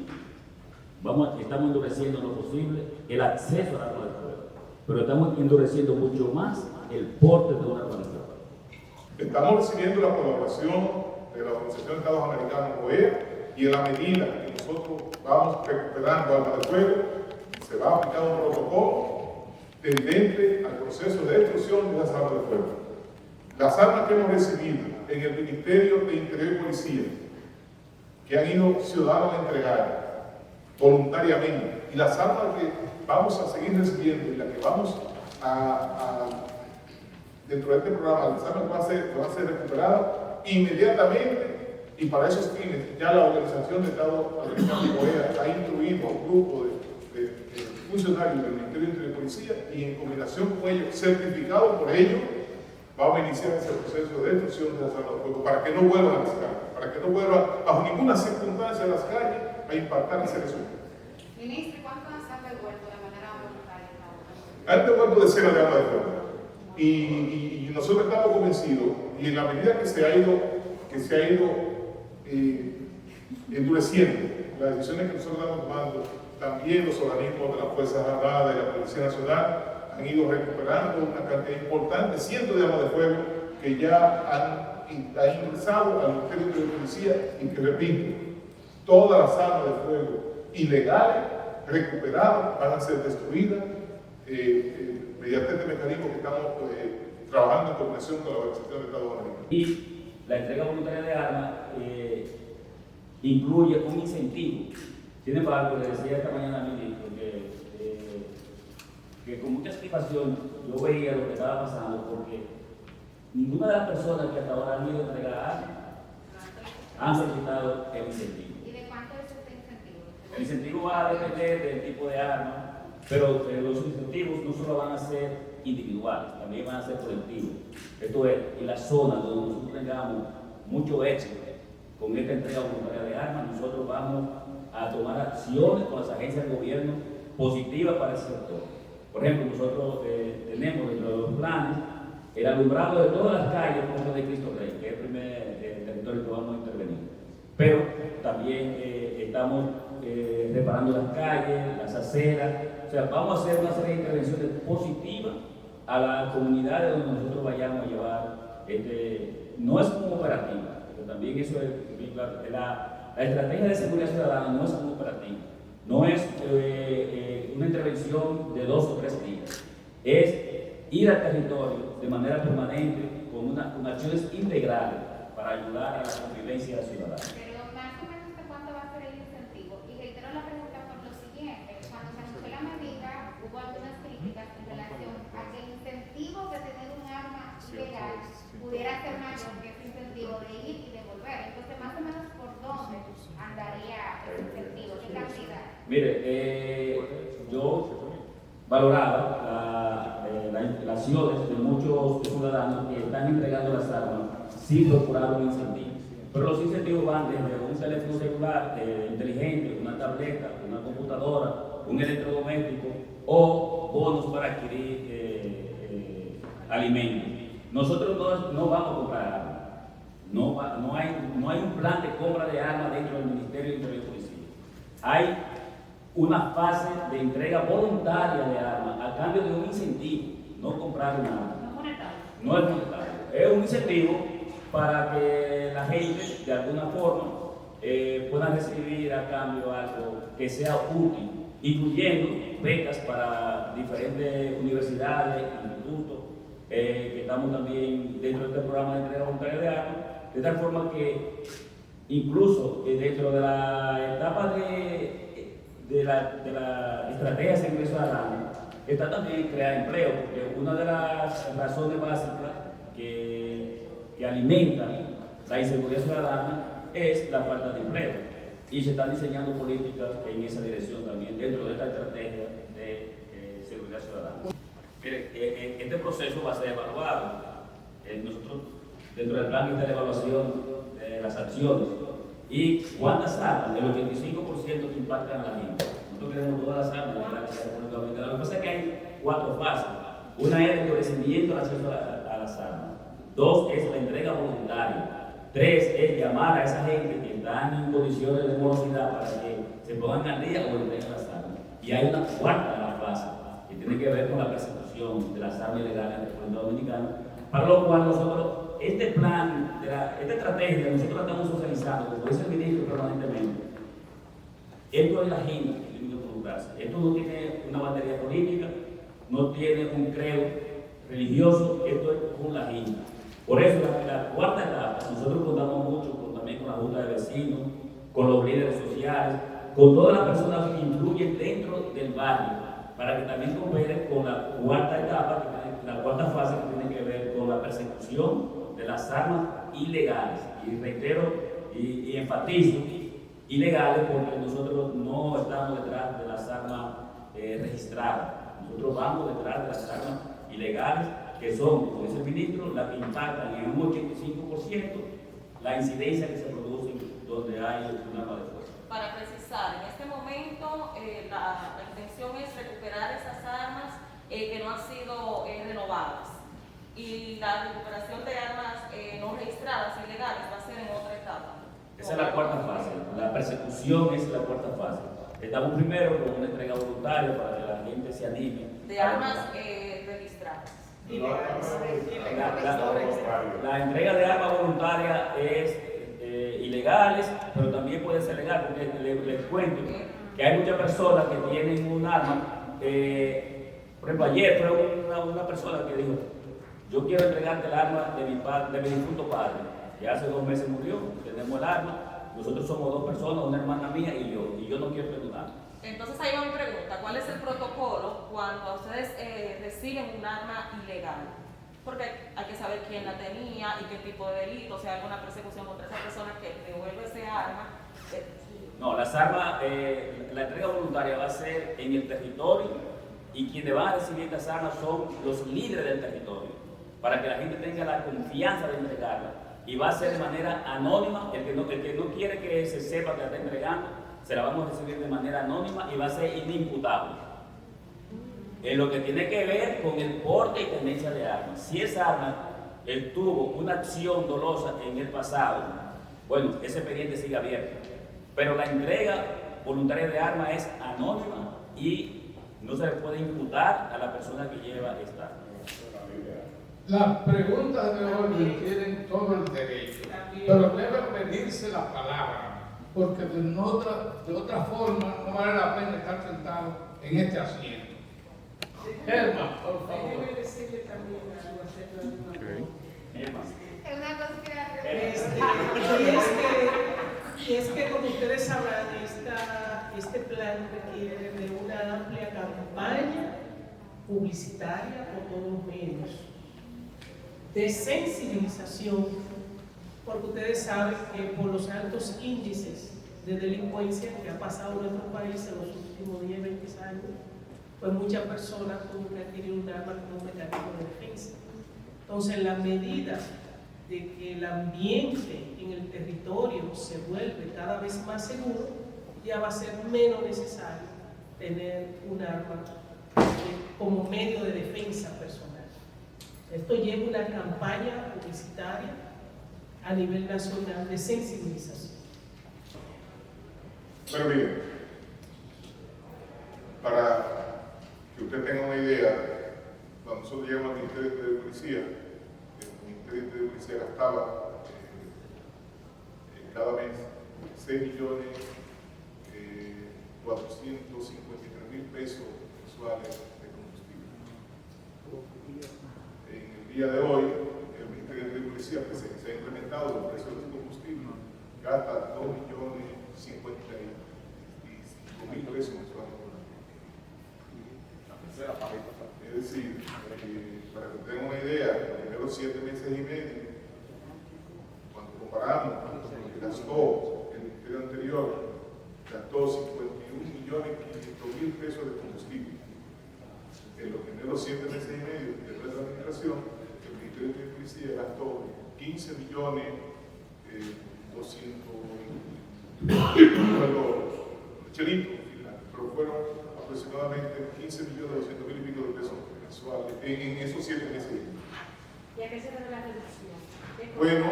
estamos endureciendo en lo posible el acceso al arma de fuego, pero estamos endureciendo mucho más el porte de un arma de fuego. Estamos recibiendo la colaboración de la Organización de Estados Americanos, OEA, y en la medida que nosotros vamos recuperando armas de fuego, se va a aplicar un protocolo tendente al proceso de destrucción de las armas de fuego. Las armas que hemos recibido en el Ministerio de Interior y Policía, que han ido ciudadanos a entregar voluntariamente, y las armas que vamos a seguir recibiendo y las que vamos dentro de este programa, las armas van a ser recuperadas inmediatamente, y para esos fines ya la Organización de Estados Americanos OEA ha instruido a un grupo de funcionarios del Ministerio de Interior y Policía, y en combinación con ellos, certificado por ellos, vamos a iniciar ese proceso de destrucción de las armas de fuego para que no vuelvan a las calles, para que no vuelvan bajo ninguna circunstancia a las calles a impactar a seres humanos. Ministro, ¿cuántos han devuelto de manera voluntaria? Han devuelto decenas de armas de fuego. Y nosotros estamos convencidos, y en la medida que se ha ido endureciendo las decisiones que nosotros estamos tomando, también los organismos de las Fuerzas Armadas y la Policía Nacional han ido recuperando una cantidad importante, cientos de armas de fuego que ya han ingresado al Ministerio de Policía, y que, repito, todas las armas de fuego ilegales recuperadas van a ser destruidas mediante este mecanismo que estamos trabajando en coordinación con la Organización de Estados Americanos. Y la entrega voluntaria de armas incluye un incentivo. Sin embargo, le decía esta mañana al ministro que con mucha satisfacción yo veía lo que estaba pasando, porque ninguna de las personas que hasta ahora han ido a entregar armas han solicitado el incentivo. ¿Y de cuánto es este incentivo? El incentivo va a depender del tipo de arma, pero los incentivos no solo van a ser individuales, también van a ser colectivos. Esto es, en la zona donde nosotros tengamos mucho éxito con esta entrega voluntaria de armas, nosotros vamos a tomar acciones con las agencias de gobierno positivas para el sector. Por ejemplo, nosotros tenemos dentro de los planes el alumbrado de todas las calles como de Cristo Rey, que es el primer territorio que vamos a intervenir. Pero también estamos reparando las calles, las aceras. O sea, vamos a hacer una serie de intervenciones positivas a las comunidades donde nosotros vayamos a llevar. No es como operativa, pero también eso es la estrategia de seguridad ciudadana no es como operativa. No es una intervención de 2 o 3 días. Es ir al territorio de manera permanente con acciones integrales para ayudar a la convivencia ciudadana. Pero más o menos de cuánto va a ser el incentivo. Y reitero la pregunta por lo siguiente. Cuando se anunció la medida, hubo algunas críticas en relación a que el incentivo de tener un arma ilegal pudiera ser mayor que ese incentivo de ir y de volver. Entonces, más o menos por dónde andaría ese incentivo, qué cantidad. Mire, yo valoraba las acciones de muchos ciudadanos que están entregando las armas sin procurar un incentivo. Pero los incentivos van desde un teléfono celular inteligente, una tableta, una computadora, un electrodoméstico o bonos para adquirir alimentos. Nosotros no vamos a comprar armas. No hay un plan de compra de armas dentro del Ministerio de Interior y Policía. Hay una fase de entrega voluntaria de armas a cambio de un incentivo, no comprar un arma. No monetario. No es monetario, es un incentivo para que la gente de alguna forma pueda recibir a cambio algo que sea útil, incluyendo becas para diferentes universidades, institutos, que estamos también dentro de este programa de entrega voluntaria de armas, de tal forma que incluso dentro de la etapa de la estrategia de seguridad ciudadana está también crear empleo, porque una de las razones básicas que alimenta la inseguridad ciudadana es la falta de empleo. Y se están diseñando políticas en esa dirección también dentro de esta estrategia de seguridad ciudadana. Mire, este proceso va a ser evaluado. Nosotros, dentro del plan de evaluación de las acciones, y cuántas armas, el 85% que impactan a la gente. Nosotros queremos todas las armas de la República Dominicana. Lo que pasa es que hay 4 fases. Una es el endurecimiento del acceso a las armas. 2 es la entrega voluntaria. 3 es llamar a esa gente que están en condiciones de morosidad para que se pongan al día o entreguen las armas. Y hay una cuarta fase que tiene que ver con la persecución de las armas ilegales en la República Dominicana, para lo cual nosotros, este plan, esta estrategia, nosotros la estamos socializando, como dice el ministro permanentemente. Esto es la gente que tiene que involucrarse. Esto no tiene una batería política, no tiene un credo religioso, esto es con la gente. Por eso, la cuarta etapa, nosotros contamos mucho también con la Junta de Vecinos, con los líderes sociales, con todas las personas que influyen dentro del barrio, para que también cooperen con la cuarta etapa, la cuarta fase que tiene que ver con la persecución de las armas ilegales. Y reitero y enfatizo, ilegales, porque nosotros no estamos detrás de las armas registradas. Nosotros vamos detrás de las armas ilegales, que son, como dice el ministro, las que impactan en un 85% la incidencia que se produce donde hay un arma de fuego. Para precisar, en este momento la intención es recuperar esas armas que no han sido renovadas. Y la recuperación de armas no registradas, ilegales, va a ser en otra etapa. Esa es la cuarta fase. La persecución es la cuarta fase. Estamos primero con una entrega voluntaria para que la gente se anime. De armas registradas. La entrega de armas voluntarias es ilegales, pero también puede ser legal, porque les cuento que hay muchas personas que tienen un arma. Por ejemplo, ayer fue una persona que dijo: yo quiero entregarte el arma de mi difunto padre, que hace 2 meses murió, tenemos el arma, nosotros somos 2 personas, una hermana mía y yo no quiero perdonar. Entonces ahí va mi pregunta: ¿cuál es el protocolo cuando ustedes reciben un arma ilegal? Porque hay que saber quién la tenía y qué tipo de delito, o sea, alguna persecución contra esa persona que devuelve ese arma. No, las armas, la entrega voluntaria va a ser en el territorio, y quienes van a recibir estas armas son los líderes del territorio, para que la gente tenga la confianza de entregarla. Y va a ser de manera anónima. El que no quiere que se sepa que la está entregando, se la vamos a recibir de manera anónima y va a ser inimputable. En lo que tiene que ver con el porte y tenencia de armas. Si esa arma tuvo una acción dolosa en el pasado, bueno, ese expediente sigue abierto. Pero la entrega voluntaria de armas es anónima y no se le puede imputar a la persona que lleva esta arma. Las preguntas de orden tienen todo el derecho, pero debe pedirse la palabra, porque de otra forma no vale la pena estar sentado en este asiento. Germán, por favor. Déjeme decirle también algo acerca de una cosa. Es una conspiración. Y es que como ustedes sabrán, este plan requiere de una amplia campaña publicitaria por todos los medios, de sensibilización, porque ustedes saben que por los altos índices de delincuencia que ha pasado en nuestro país en los últimos 10, 20 años, pues muchas personas tuvo que adquirir un arma como un mecanismo de defensa. Entonces, en la medida de que el ambiente en el territorio se vuelve cada vez más seguro, ya va a ser menos necesario tener un arma como medio de defensa personal. Esto lleva una campaña publicitaria a nivel nacional de sensibilización. Pero miren, para que usted tenga una idea, cuando nosotros llegamos al Ministerio de Policía, el Ministerio de Policía gastaba cada mes 6.453.000 pesos mensuales de combustible. En el día de hoy, el Ministerio de Policía, que se ha incrementado los precios del combustible, gasta 2.055.000 pesos mensuales. Es decir, para que tengan una idea, los primeros 7 meses y medio, cuando comparamos con lo que gastó el ministerio anterior, gastó 51.500.000 pesos de combustible. En los primeros 7 meses y medio de nuestra administración, el Ministerio de Policía gastó 15.200.000 chelitos, pero fueron aproximadamente 15.200.000 y pico de pesos mensuales en esos 7 meses. ¿Y a qué se debe la reducción? Bueno,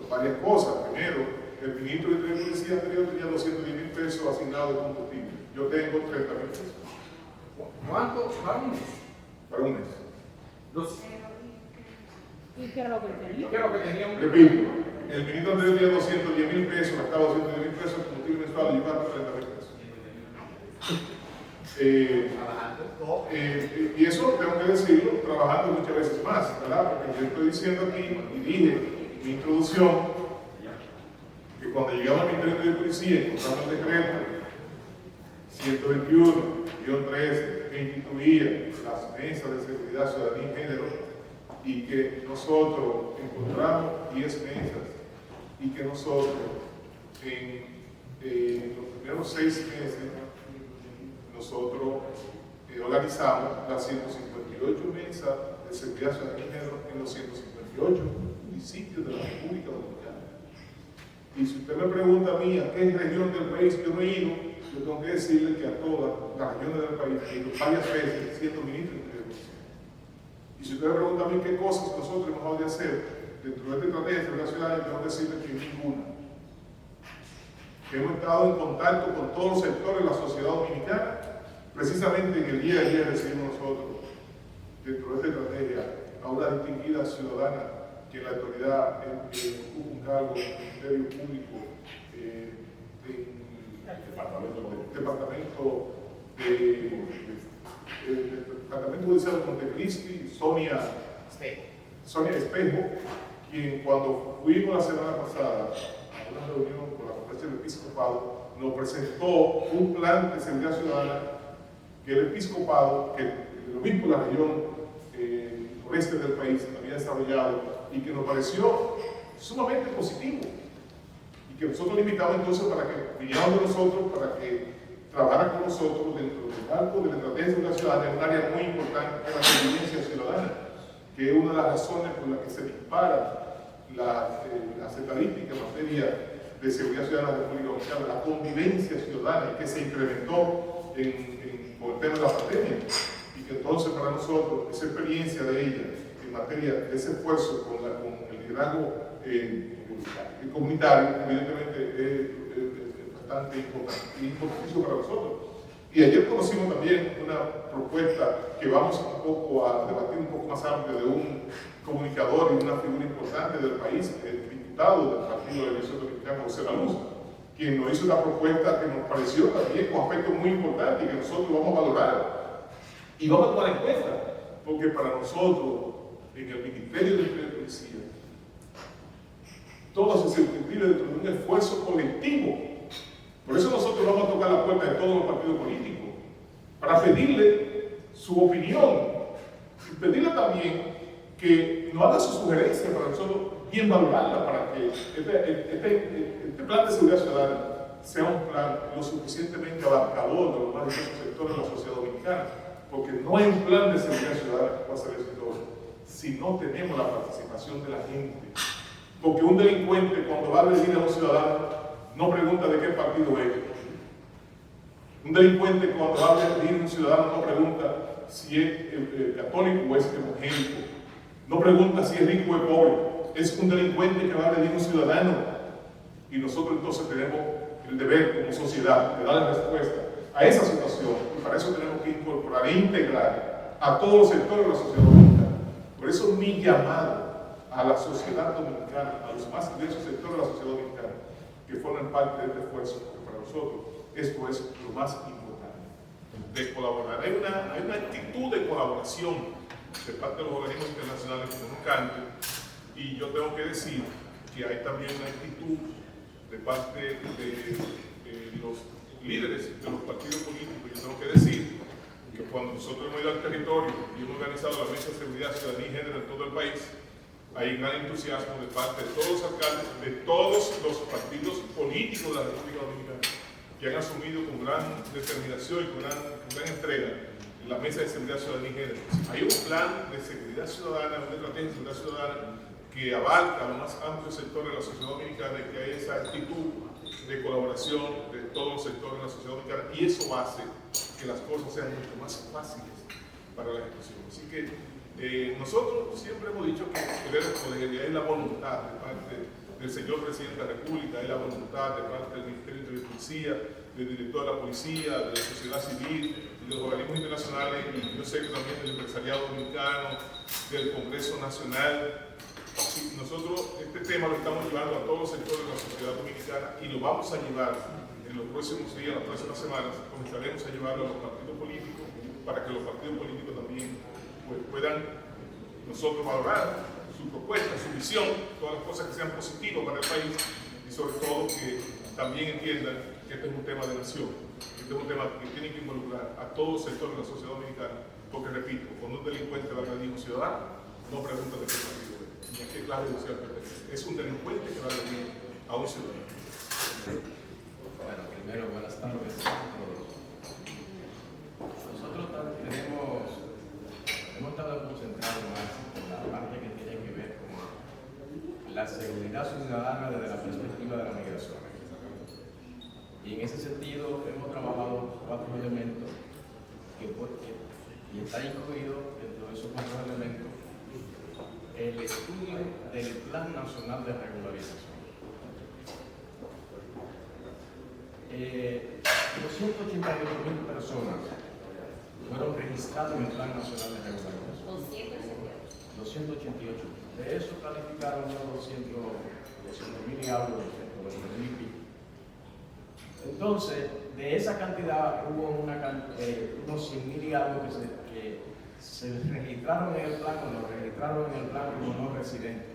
varias cosas. Primero, el ministro de Policía anterior tenía 210.000 pesos asignados de combustible. Yo tengo 30.000 pesos. ¿Cuánto? ¿Para un mes? Para un mes. ¿Y qué era lo que tenía? ¿Qué es lo que tenía un Repito, el ministro anterior tenía 210.000 pesos, gastaba 210.000 pesos de combustible mensual y yo gasto 30.000 pesos. Y eso tengo que decirlo trabajando muchas veces más, ¿verdad? Porque yo estoy diciendo aquí, y dije en mi introducción, que cuando llegamos al Ministerio de Policía encontramos el decreto 121-13 que instituía las mesas de seguridad, ciudadanía y género, y que nosotros encontramos 10 mesas, y que nosotros en los primeros 6 meses nosotros organizamos las 158 mesas de seguridad ciudadana y género en los 158 municipios de la República Dominicana. Y si usted me pregunta a mí a qué región del país yo no he ido, yo tengo que decirle que a todas las regiones del país he ido varias veces siendo ministro de Policía. Y si usted me pregunta a mí qué cosas nosotros hemos dejado de hacer dentro de esta estrategia de seguridad ciudadana, yo tengo que decirle que ninguna. Que hemos estado en contacto con todos los sectores de la sociedad dominicana. Precisamente en el día de ayer recibimos nosotros, dentro de esta estrategia, a una distinguida ciudadana que en la actualidad ocupa un cargo en el Ministerio Público Departamento Judicial de Montecristi, Sonia Espejo, quien cuando fuimos la semana pasada a una reunión con la Conferencia del Episcopado, nos presentó un plan de seguridad ciudadana que el episcopado, que el obispo de la región oeste del país había desarrollado y que nos pareció sumamente positivo y que nosotros le invitamos entonces para que vinieran de nosotros, para que trabajaran con nosotros dentro del marco de la estrategia de seguridad ciudadana en un área muy importante que es la convivencia ciudadana, que es una de las razones por las que se disparan las estadísticas en materia de seguridad ciudadana de la República Dominicana, la convivencia ciudadana, y que se incrementó por el tema de la pandemia, y que entonces para nosotros esa experiencia de ella en materia de ese esfuerzo con el liderazgo comunitario, evidentemente es bastante importantísimo para nosotros. Y ayer conocimos también una propuesta que vamos un poco a debatir un poco más amplio de un comunicador y una figura importante del país, el diputado del Partido de la Liberación Dominicana, José La Luz, quien nos hizo una propuesta que nos pareció también un aspecto muy importante y que nosotros vamos a valorar. Y vamos a tomar en cuenta, porque para nosotros, en el Ministerio de Policía, todo es susceptible dentro de un esfuerzo colectivo. Por eso nosotros vamos a tocar la puerta de todos los partidos políticos, para pedirle su opinión, y pedirle también que nos haga sus sugerencias para nosotros bien valorarla, para que este plan de seguridad ciudadana sea un plan lo suficientemente abarcador de los más diversos sectores de la sociedad dominicana, porque no hay un plan de seguridad ciudadana que pueda ser exitoso si no tenemos la participación de la gente. Porque un delincuente, cuando va a agredir a un ciudadano, no pregunta de qué partido es. Un delincuente, cuando va a agredir a un ciudadano, no pregunta si es católico o es evangélico. No pregunta si es rico o es pobre. Es un delincuente que va a agredir a un ciudadano. Y nosotros entonces tenemos el deber como sociedad de dar respuesta a esa situación. Y para eso tenemos que incorporar e integrar a todos los sectores de la sociedad dominicana. Por eso mi llamado a la sociedad dominicana, a los más diversos sectores de la sociedad dominicana, que forman parte de este esfuerzo, porque para nosotros esto es lo más importante, de colaborar. Hay una actitud de colaboración de parte de los organismos internacionales como nunca antes, y yo tengo que decir que hay también una actitud de parte de los líderes de los partidos políticos. Yo tengo que decir que cuando nosotros hemos ido al territorio y hemos organizado la Mesa de Seguridad, Ciudadanía y Género en todo el país, hay gran entusiasmo de parte de todos los alcaldes, de todos los partidos políticos de la República Dominicana, que han asumido con gran determinación y con gran entrega la Mesa de Seguridad, Ciudadanía y Género. Hay un plan de seguridad ciudadana, una estrategia de seguridad ciudadana que abarca a los más amplios sectores de la sociedad dominicana, y que hay esa actitud de colaboración de todos los sectores de la sociedad dominicana, y eso hace que las cosas sean mucho más fáciles para la ejecución. Así que nosotros siempre hemos dicho que queremos poder, y hay la voluntad de parte del señor presidente de la República, hay la voluntad de parte del Ministerio de Policía, del director de la Policía, de la sociedad civil, de los organismos internacionales, y yo sé que también del empresariado dominicano, del Congreso Nacional. Nosotros este tema lo estamos llevando a todos los sectores de la sociedad dominicana, y lo vamos a llevar en los próximos días, las próximas semanas, comenzaremos a llevarlo a los partidos políticos, para que los partidos políticos también puedan nosotros valorar su propuesta, su visión, todas las cosas que sean positivas para el país, y sobre todo que también entiendan que este es un tema de nación, que este es un tema que tiene que involucrar a todos los sectores de la sociedad dominicana, porque repito, cuando un delincuente va a agredir a un ciudadano, no pregunta de qué partido es, ni a qué clase social pertenece. Es un delincuente que va a agredir a un ciudadano. Bueno, primero, buenas tardes a todos. Nosotros hemos estado concentrados más en la parte que tiene que ver con la seguridad ciudadana desde la perspectiva de la migración. Y en ese sentido hemos trabajado 4 elementos y está incluido dentro de esos 4 elementos el estudio del Plan Nacional de Regularización. 288.000 personas fueron registradas en el Plan Nacional de Regularización. 288. De eso calificaron unos 200.000 y algo, 200.000 y pico. Entonces, de esa cantidad hubo unos 100.000 y algo que se registraron en el plan, o registraron en el plan como no residentes,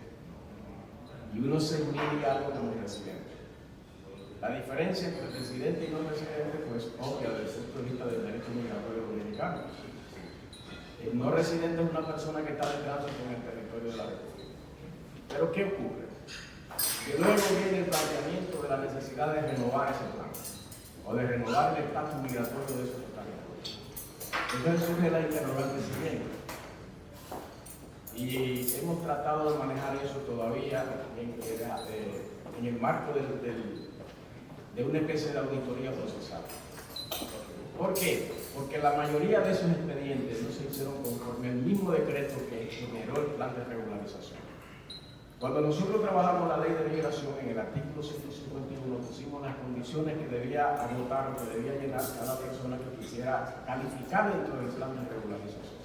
y unos 6.000 y algo como residentes. La diferencia entre residente y no residente, pues, obvia desde el punto de vista del derecho migratorio dominicano. El no residente es una persona que está de tránsito en el territorio de la República. Pero ¿qué ocurre? Que luego viene el planteamiento de la necesidad de renovar ese plan, o de renovar el estatus migratorio de esos territorios. Entonces surge la interrogante siguiente. Y hemos tratado de manejar eso todavía en el marco de una especie de auditoría procesal. ¿Por qué? Porque la mayoría de esos expedientes no se hicieron conforme al mismo decreto que generó el plan de regularización. Cuando nosotros trabajamos la ley de migración, en el artículo 151 pusimos las condiciones que debía anotar o que debía llenar cada persona que quisiera calificar dentro del plan de regularización.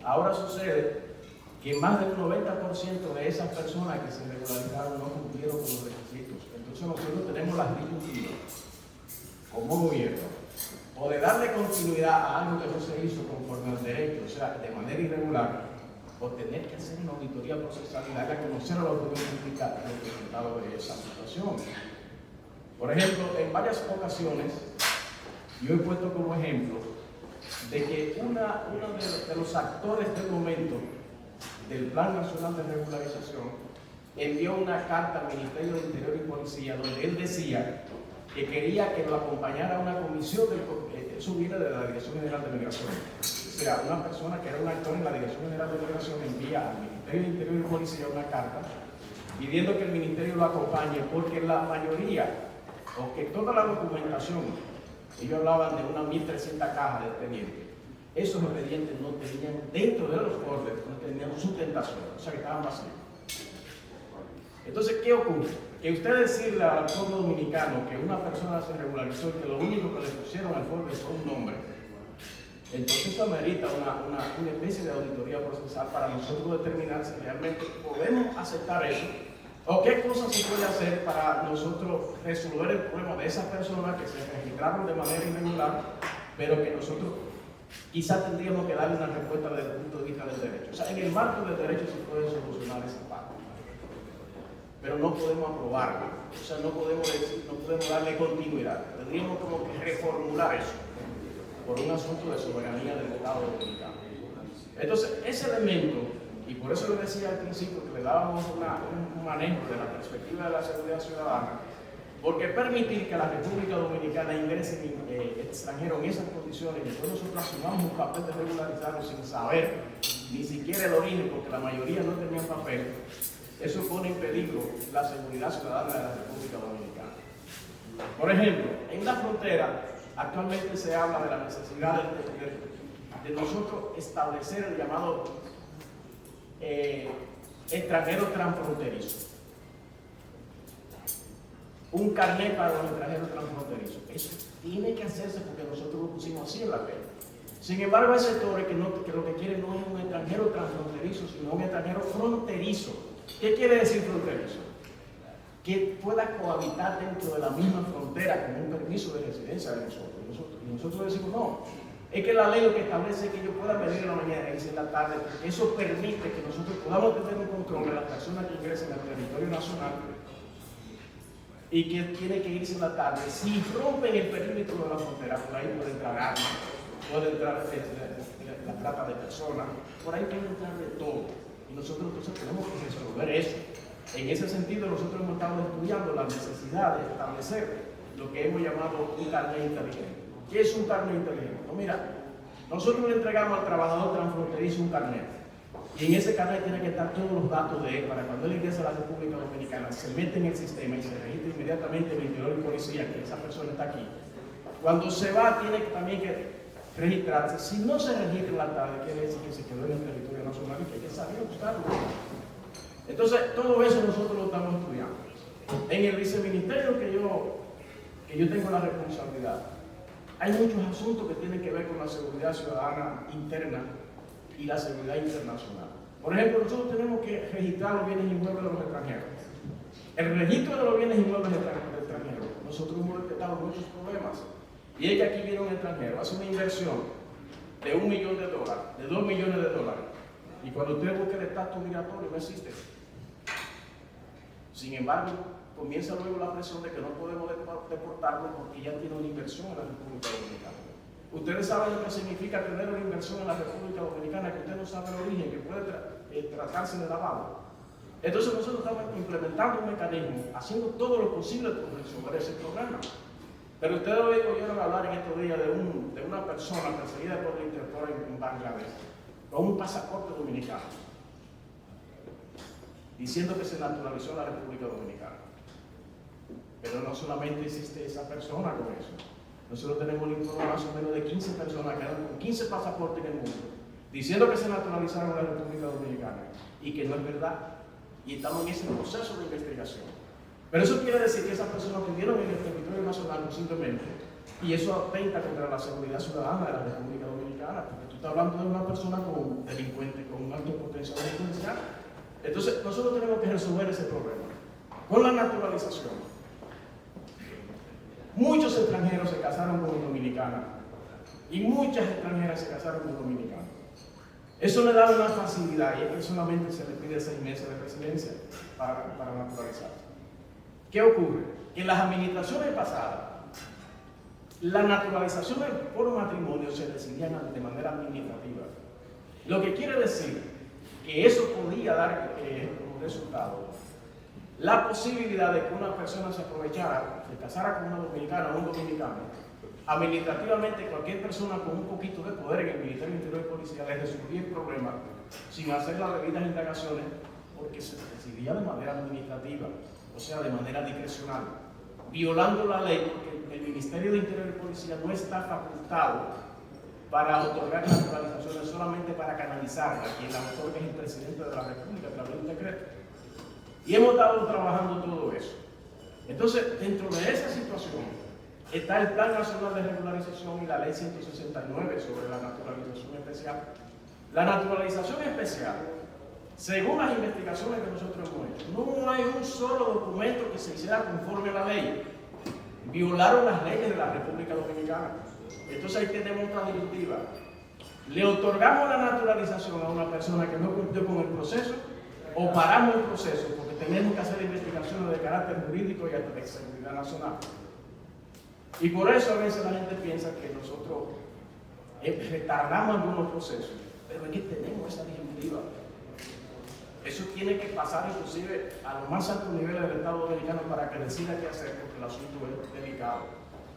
Ahora sucede que más del 90% de esas personas que se regularizaron no cumplieron con los requisitos. Entonces nosotros tenemos las disyuntivas como gobierno, o de darle continuidad a algo que no se hizo conforme al derecho, o sea, de manera irregular, o tener que hacer una auditoría procesal y darle a conocer a la opinión pública el resultado de esa situación. Por ejemplo, en varias ocasiones, yo he puesto como ejemplo de que uno de los actores del momento del Plan Nacional de Regularización envió una carta al Ministerio de Interior y Policía donde él decía que quería que lo acompañara una comisión, eso viene de la Dirección General de Migración. O sea, una persona que era un actor en la Dirección General de Migración envía al Ministerio de Interior y Policía una carta pidiendo que el Ministerio lo acompañe porque la mayoría, o que toda la documentación, ellos hablaban de unas 1.300 cajas de expedientes, esos expedientes no tenían, dentro de los folders, no tenían sustentación, o sea que estaban vacíos. Entonces, ¿qué ocurre? Que usted decirle al pueblo dominicano que una persona se regularizó y que lo único que le pusieron al folder fue un nombre, entonces eso amerita una especie de auditoría procesal para nosotros determinar si realmente podemos aceptar eso o qué cosas se puede hacer para nosotros resolver el problema de esas personas que se registraron de manera irregular, pero que nosotros quizás tendríamos que darle una respuesta desde el punto de vista del derecho. O sea, en el marco del derecho se puede solucionar esa parte, pero no podemos aprobarlo. O sea, no podemos darle continuidad. Tendríamos como que reformular eso por un asunto de soberanía del Estado dominicano. Entonces, ese elemento, y por eso le decía al principio que le dábamos un manejo de la perspectiva de la seguridad ciudadana, porque permitir que a la República Dominicana ingresen extranjeros en esas condiciones y después nosotros asumamos un papel de regularizarlo sin saber ni siquiera el origen, porque la mayoría no tenían papel, eso pone en peligro la seguridad ciudadana de la República Dominicana. Por ejemplo, en la frontera actualmente se habla de la necesidad de nosotros establecer el llamado extranjero transfronterizo. Un carnet para los extranjeros transfronterizos. Eso tiene que hacerse porque nosotros lo pusimos así en la ley. Sin embargo, hay sectores que lo que quieren no es un extranjero transfronterizo, sino un extranjero fronterizo. ¿Qué quiere decir fronterizo? Que pueda cohabitar dentro de la misma frontera con un permiso de residencia de nosotros. Y nosotros decimos no. Es que la ley lo que establece es que yo pueda venir en la mañana y irse en la tarde, porque eso permite que nosotros podamos tener un control de las personas que ingresen al territorio nacional y que tiene que irse en la tarde. Si rompen el perímetro de la frontera, por ahí puede entrar armas, puede entrar la trata de personas, por ahí puede entrar de todo. Y nosotros entonces tenemos que resolver eso. En ese sentido, nosotros hemos estado estudiando la necesidad de establecer lo que hemos llamado un carnet inteligente. ¿Qué es un carnet inteligente? No, mira, nosotros le entregamos al trabajador transfronterizo un carnet. Y en ese carnet tiene que estar todos los datos de él para cuando él ingresa a la República Dominicana, se mete en el sistema y se registra inmediatamente en el Interior y Policía que esa persona está aquí. Cuando se va, tiene también que registrarse. Si no se registra en la tarde, quiere decir que se quedó en el territorio nacional y que hay que salir a buscarlo. Entonces, todo eso nosotros lo estamos estudiando. En el viceministerio que yo tengo la responsabilidad, hay muchos asuntos que tienen que ver con la seguridad ciudadana interna y la seguridad internacional. Por ejemplo, nosotros tenemos que registrar los bienes inmuebles de los extranjeros. El registro de los bienes inmuebles de extranjeros, nosotros hemos detectado muchos problemas. Y es que aquí viene un extranjero, hace una inversión de $1 millón, de $2 millones. Y cuando usted busca el estatus migratorio, no existe. Sin embargo, comienza luego la presión de que no podemos deportarlo porque ya tiene una inversión en la República Dominicana. Ustedes saben lo que significa tener una inversión en la República Dominicana, que usted no sabe el origen, que puede tratarse de lavado. Entonces nosotros estamos implementando un mecanismo, haciendo todo lo posible por resolver ese problema. Pero ustedes oyeron hablar en estos días de una persona perseguida por el Interpol en Bangladesh, con un pasaporte dominicano, diciendo que se naturalizó en la República Dominicana. Pero no solamente existe esa persona con eso. Nosotros tenemos un informe más o menos de 15 personas que andan con 15 pasaportes en el mundo, diciendo que se naturalizaron en la República Dominicana y que no es verdad. Y estamos en ese proceso de investigación. Pero eso quiere decir que esas personas vivieron en el territorio nacional posiblemente, y eso atenta contra la seguridad ciudadana de la República Dominicana, porque tú estás hablando de una persona con un delincuente, con un alto potencial delincuencial. Entonces, nosotros tenemos que resolver ese problema. Con la naturalización, muchos extranjeros se casaron con dominicanas y muchas extranjeras se casaron con dominicanos. Eso le da una facilidad y es que solamente se le pide 6 meses de residencia para naturalizar. ¿Qué ocurre? Que en las administraciones pasadas, la naturalización por matrimonio se decidía de manera administrativa. Lo que quiere decir que eso podía dar como resultado la posibilidad de que una persona se aprovechara, se casara con una dominicana o un dominicano. Administrativamente, cualquier persona con un poquito de poder en el Ministerio Interior y Policía le resolvía el problema sin hacer las debidas indagaciones porque se decidía de manera administrativa, o sea, de manera discrecional, violando la ley porque el Ministerio de Interior y Policía no está facultado para otorgar naturalizaciones, solamente para canalizarla, quien la otorga es el presidente de la República a través de un decreto. Y hemos estado trabajando todo eso. Entonces, dentro de esa situación, está el Plan Nacional de Regularización y la Ley 169 sobre la naturalización especial. La naturalización especial, según las investigaciones que nosotros hemos hecho, no hay un solo documento que se hiciera conforme a la ley. Violaron las leyes de la República Dominicana. Entonces ahí tenemos otra disyuntiva. ¿Le otorgamos la naturalización a una persona que no cumplió con el proceso o paramos el proceso porque tenemos que hacer investigaciones de carácter jurídico y hasta de seguridad nacional? Y por eso a veces la gente piensa que nosotros retardamos algunos procesos, pero es que tenemos esa disyuntiva. Eso tiene que pasar inclusive a los más altos niveles del Estado Dominicano para que decida qué hacer, porque el asunto es delicado.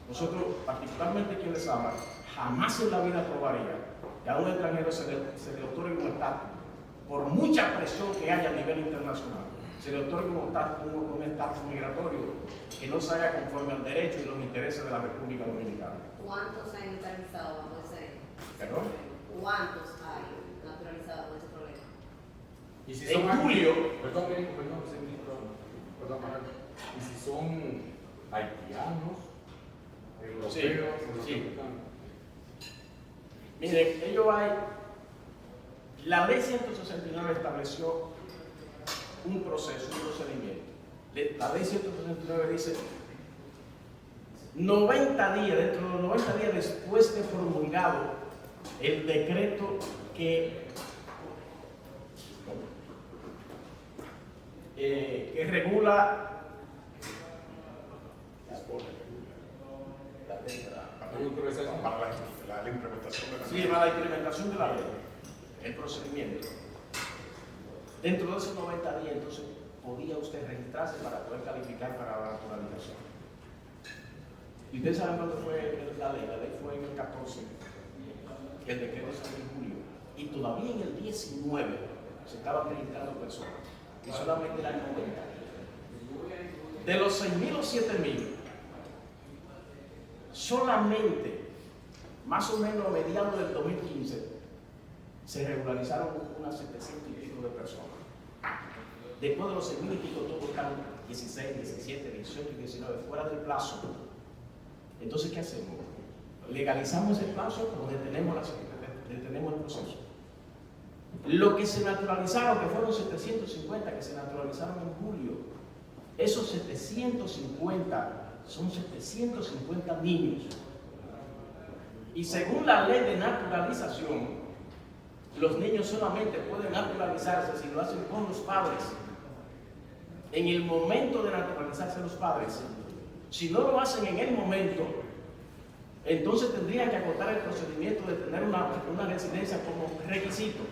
Nosotros, particularmente aquí en Les Amaras, jamás en la vida aprobaría que a un extranjero se le otorgue un estatus, por mucha presión que haya a nivel internacional, se le otorgue un estatus migratorio que no se haga conforme al derecho y los intereses de la República Dominicana. ¿Cuántos hay naturalizados bajo ese? ¿Perdón? ¿Cuántos hay naturalizados bajo ese problema? Y si En son julio, perdón, Manuel. Y si son haitianos, europeos, sí. Miren, ellos hay. La ley 169 estableció un proceso, un procedimiento. La ley 169 dice 90 días, dentro de los 90 días después de promulgado el decreto que regula para la implementación de la ley. Sí, para la implementación de la ley, el procedimiento. Dentro de esos 90 días, entonces, podía usted registrarse para poder calificar para la naturalización. ¿Y ustedes saben cuándo fue la ley? La ley fue en el 14, el decreto salió en julio, y todavía en el 19 se estaban registrando personas, y solamente eran 90. De los 6.000 o 7.000, solamente, más o menos a mediados del 2015, se regularizaron unas 700 y pico de personas. Después de los 6.000 y pico, todos están 16, 17, 18 y 19, fuera del plazo. Entonces, ¿qué hacemos? ¿Legalizamos el plazo o detenemos el proceso? Lo que se naturalizaron, que fueron 750, que se naturalizaron en julio, esos 750 son 750 niños. Y según la ley de naturalización, los niños solamente pueden naturalizarse si lo hacen con los padres. En el momento de naturalizarse los padres, si no lo hacen en el momento, entonces tendrían que acotar el procedimiento de tener una residencia como requisito.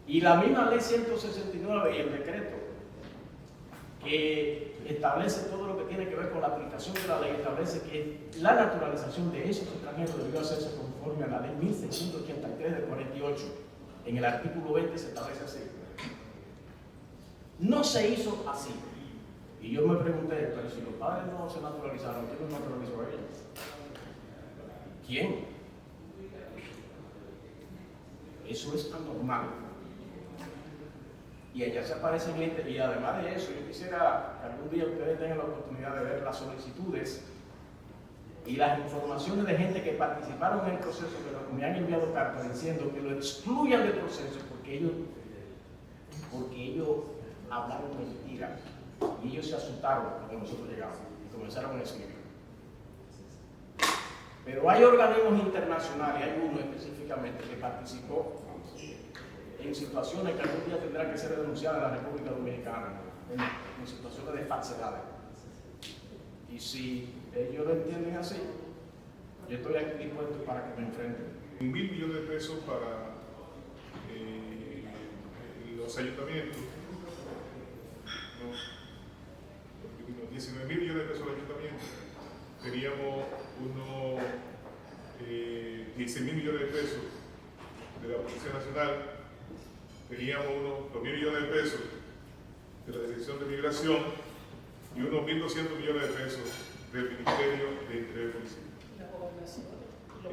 Y la misma ley 169 y el decreto que establece todo lo que tiene que ver con la aplicación de la ley, establece que la naturalización de esos extranjeros debió hacerse conforme a la ley 1683 del 48. En el artículo 20 se establece así. No se hizo así. Y yo me pregunté, pero si los padres no se naturalizaron, ¿quién los naturalizó a ellos? ¿Quién? Eso es anormal. Y allá se aparecen gente, y además de eso, yo quisiera que algún día ustedes tengan la oportunidad de ver las solicitudes y las informaciones de gente que participaron en el proceso, que me han enviado cartas diciendo que lo excluyan del proceso porque ellos hablaron mentira y ellos se asustaron cuando nosotros llegamos y comenzaron a escribir. Pero hay organismos internacionales, hay uno específicamente que participó en situaciones que algún día tendrán que ser denunciadas en la República Dominicana, en situaciones de falsedades. Y si ellos lo entienden así, yo estoy aquí dispuesto para que me enfrenten. 1.000 millones de pesos para los ayuntamientos, no, 19.000 millones de pesos al ayuntamiento, teníamos unos 16.000 millones de pesos de la Policía Nacional, teníamos unos 2.000 millones de pesos de la Dirección de Migración y unos 1.200 millones de pesos del Ministerio de Interior y Policía.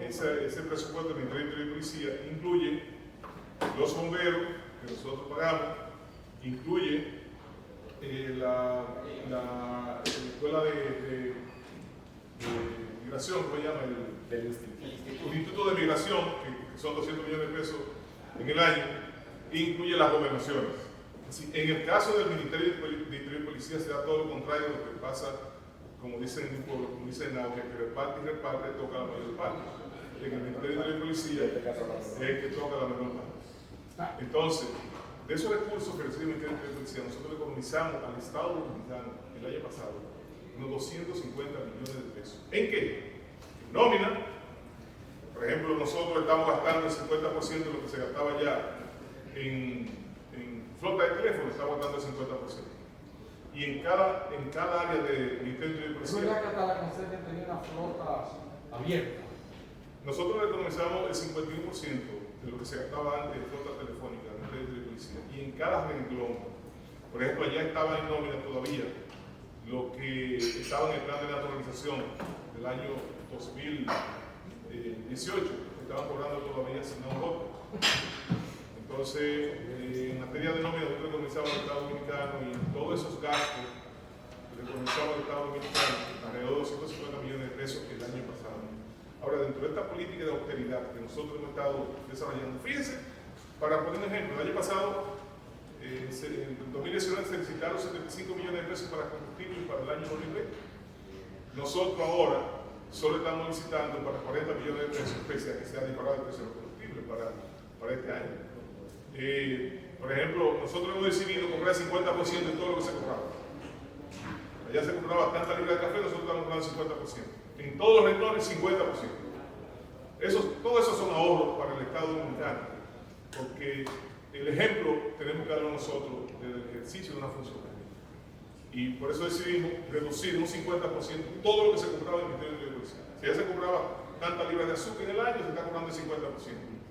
Ese presupuesto del Ministerio de Interior y Policía incluye los bomberos que nosotros pagamos, incluye la escuela de migración, ¿cómo se llama? El Instituto de Migración, que son 200 millones de pesos en el año, e incluye las gobernaciones. En el caso del Ministerio de Interior y Policía se da todo lo contrario de lo que pasa, como dicen en mi pueblo, como dicen en Nauca, que reparte y reparte, toca la mayor parte. En el Ministerio de Interior y Policía es el que toca la menor parte. Entonces, de esos recursos que recibe el Ministerio de Interior y Policía, nosotros le economizamos al Estado Dominicano el año pasado unos 250 millones de pesos. ¿En qué? En nómina. Por ejemplo, nosotros estamos gastando el 50% de lo que se gastaba ya en flota de teléfono, estamos gastando el 50%. Y en cada área de Ministerio de Policía. ¿No era que hasta la Concesia tenía una flota abierta? Nosotros le economizamos el 51% de lo que se gastaba antes en flota telefónica en el Ministerio de Policía. Y en cada renglón, por ejemplo, allá estaba en nómina todavía lo que estaba en el plan de naturalización del año 2018, estaban cobrando todavía asignados votos. Entonces, en materia de nómina, nosotros economizamos al Estado Dominicano y todos esos gastos que economizamos al Estado Dominicano, alrededor de 250 millones de pesos el año pasado. Ahora, dentro de esta política de austeridad que nosotros hemos estado desarrollando, fíjense, para poner un ejemplo, el año pasado, en 2019 se licitaron 75 millones de pesos para combustible para el año 2020. Nosotros ahora solo estamos licitando para 40 millones de pesos, pese a que se ha disparado el precio de los combustibles para este año. Por ejemplo, nosotros hemos decidido comprar el 50% de todo lo que se compraba. Allá se compraba tanta libra de café, nosotros estamos comprando el 50%. En todos los renglones, 50%. Todo eso son ahorros para el Estado Dominicano, porque el ejemplo tenemos que darlo nosotros del ejercicio de una función pública. Y por eso decidimos reducir un 50% todo lo que se compraba en el Ministerio de Policía. Si ya se compraba tantas libras de azúcar en el año, se está comprando el 50%.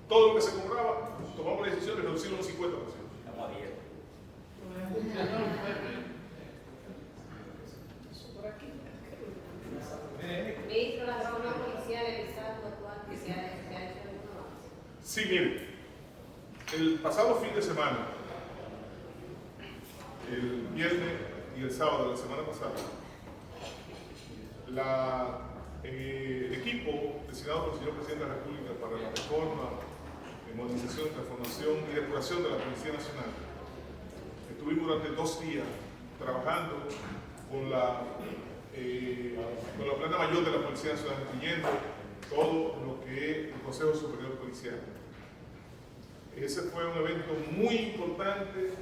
Todo lo que se compraba, tomamos la decisión de reducirlo un 50%. Estamos a 10. Ministro, la reforma policial, el Estado actual, que se ha hecho alguna avance. Sí, mire, el pasado fin de semana, el viernes y el sábado de la semana pasada, el equipo designado por el señor Presidente de la República para la reforma, modernización, transformación y depuración de la Policía Nacional, estuvimos durante 2 días trabajando con la plana mayor de la Policía Nacional, incluyendo todo lo que es el Consejo Superior Policial. Ese fue un evento muy importante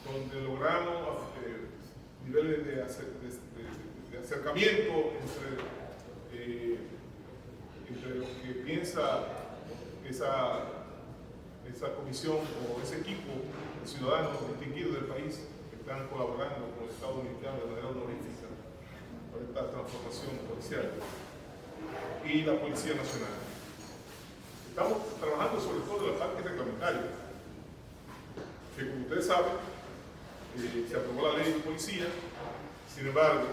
donde logramos niveles de acercamiento entre lo que piensa esa comisión o ese equipo de ciudadanos distinguidos del país que están colaborando con el Estado Dominicano de manera honorífica para esta transformación policial y la Policía Nacional. Estamos trabajando sobre todo en la parte reglamentaria, que como ustedes saben, se aprobó la ley de policía, sin embargo,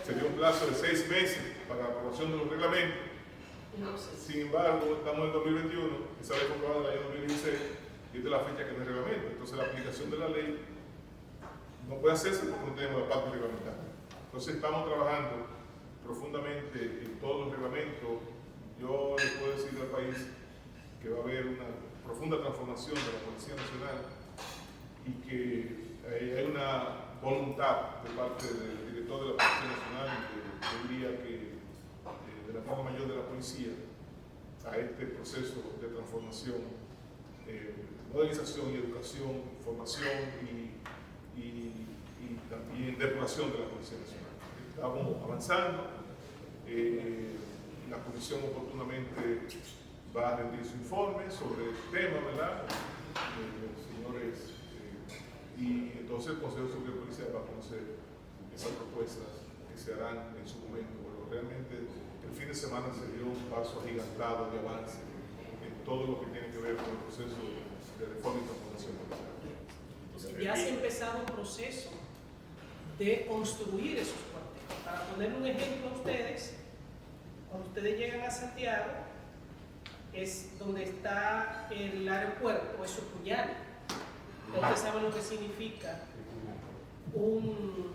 se dio un plazo de 6 meses para la aprobación de los reglamentos. Sin embargo, estamos en 2021, esa ley fue aprobada en el año 2016 y esta es la fecha que no es reglamento. Entonces, la aplicación de la ley no puede hacerse porque no tenemos la parte reglamentaria. Entonces, estamos trabajando profundamente en todos los reglamentos. Yo les puedo decir al país que va a haber una profunda transformación de la Policía Nacional y que hay una voluntad de parte del director de la Policía Nacional y yo diría que de la Plana Mayor de la Policía policía a este proceso de transformación, modernización y educación, formación y también depuración de la Policía Nacional. Estamos avanzando. La Comisión oportunamente va a rendir su informe sobre el tema, ¿verdad? Señores, y entonces el Consejo Superior de Policía va a conocer esas propuestas que se harán en su momento. Pero realmente el fin de semana se dio un paso agigantado de avance en todo lo que tiene que ver con el proceso de reforma y transformación policial. Entonces ya se ha empezado un proceso de construir esos cuarteles. Para poner un ejemplo a ustedes, cuando ustedes llegan a Santiago, es donde está el aeropuerto, es Puñal. Ustedes saben lo que significa un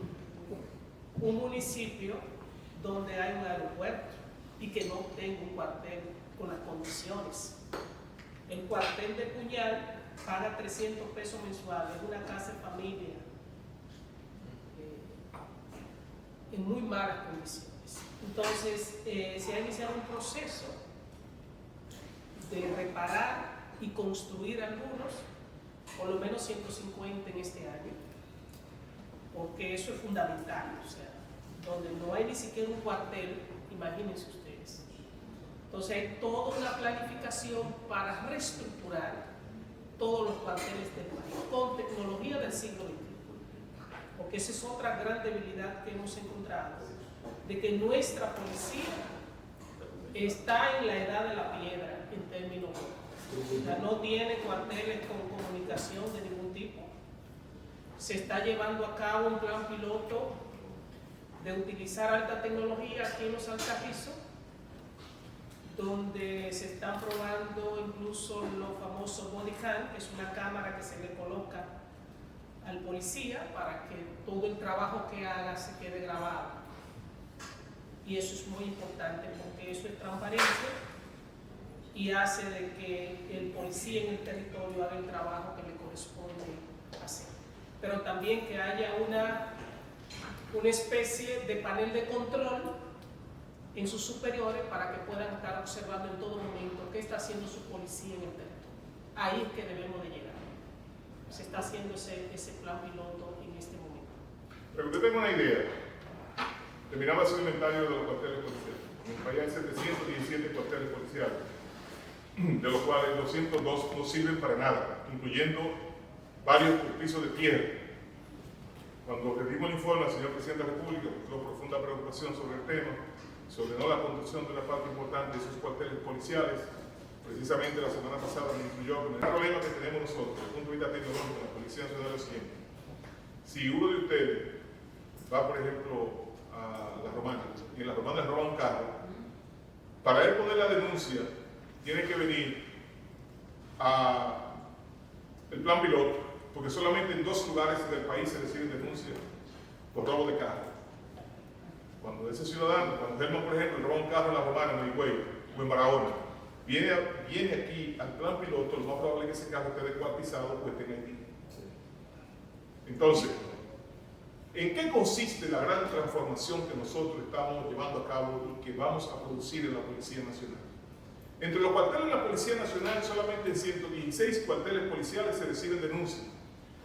municipio donde hay un aeropuerto y que no tenga un cuartel con las condiciones. El cuartel de Puñal paga 300 pesos mensuales, una casa de familia, en muy malas condiciones. Entonces, se ha iniciado un proceso de reparar y construir algunos, por lo menos 150 en este año, porque eso es fundamental. O sea, donde no hay ni siquiera un cuartel, imagínense ustedes. Entonces, hay toda una planificación para reestructurar todos los cuarteles del país con tecnología del siglo XXI. Porque esa es otra gran debilidad que hemos encontrado, de que nuestra policía está en la edad de la piedra en términos, o sea, no tiene cuarteles con comunicación de ningún tipo. Se está llevando a cabo un plan piloto de utilizar alta tecnología aquí en los Alcarrizos, donde se están probando incluso los famosos body cam, que es una cámara que se le coloca al policía para que todo el trabajo que haga se quede grabado. Y eso es muy importante porque eso es transparencia y hace de que el policía en el territorio haga el trabajo que le corresponde hacer. Pero también que haya una especie de panel de control en sus superiores para que puedan estar observando en todo momento qué está haciendo su policía en el territorio. Ahí es que debemos de llegar. Se está haciendo ese plan piloto en este momento. Pero usted tenga una idea. Terminaba su inventario de los cuarteles policiales. En el país hay 717 cuarteles policiales, de los cuales 202 no sirven para nada, incluyendo varios pisos de tierra. Cuando rendimos el informe al señor Presidente de la República, mostró profunda preocupación sobre el tema, sobre no la construcción de una parte importante de esos cuarteles policiales. Precisamente la semana pasada me incluyó con el problema que tenemos nosotros, desde el punto de vista tecnológico, en la Policía Nacional de Occidente. Si uno de ustedes va, por ejemplo, a La Romana, y en La Romana le roban un carro, para él poner la denuncia, tiene que venir a el plan piloto, porque solamente en 2 lugares del país se reciben denuncias por robo de carro. Cuando ese ciudadano, cuando Germán, por ejemplo, le roba un carro en La Romana, en Higüey o en Barahona, viene aquí al plan piloto, lo más probable es que ese carro esté descuartizado o esté en Haití. Entonces, ¿en qué consiste la gran transformación que nosotros estamos llevando a cabo y que vamos a producir en la Policía Nacional? Entre los cuarteles de la Policía Nacional, solamente en 116 cuarteles policiales se reciben denuncias.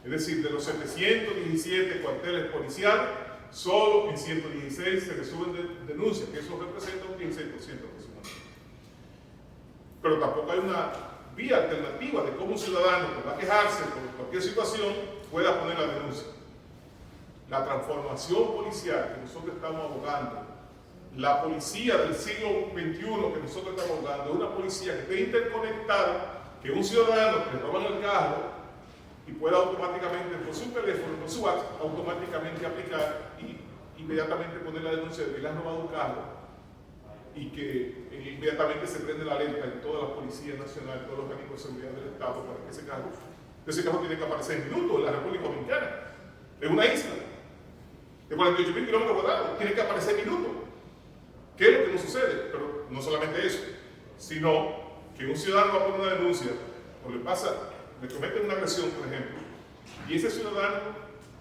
Es decir, de los 717 cuarteles policiales, solo en 116 se reciben denuncias, que eso representa un 16% aproximadamente. Pero tampoco hay una vía alternativa de cómo un ciudadano que va a quejarse por cualquier situación pueda poner la denuncia. La transformación policial que nosotros estamos abogando, la policía del siglo XXI que nosotros estamos abogando, es una policía que esté interconectada, que un ciudadano que le roban el carro y pueda automáticamente, por su teléfono, por su WhatsApp, automáticamente aplicar y inmediatamente poner la denuncia de que le han robado un carro y que inmediatamente se prende la alerta en todas las policías nacionales, todos los organismos de seguridad del Estado para que ese carro tiene que aparecer en minutos en la República Dominicana. Es una isla de 48.000 kilómetros cuadrados, tiene que aparecer en minutos. ¿Qué es lo que nos sucede? Pero no solamente eso, sino que un ciudadano va a poner una denuncia o le cometen una agresión, por ejemplo, y ese ciudadano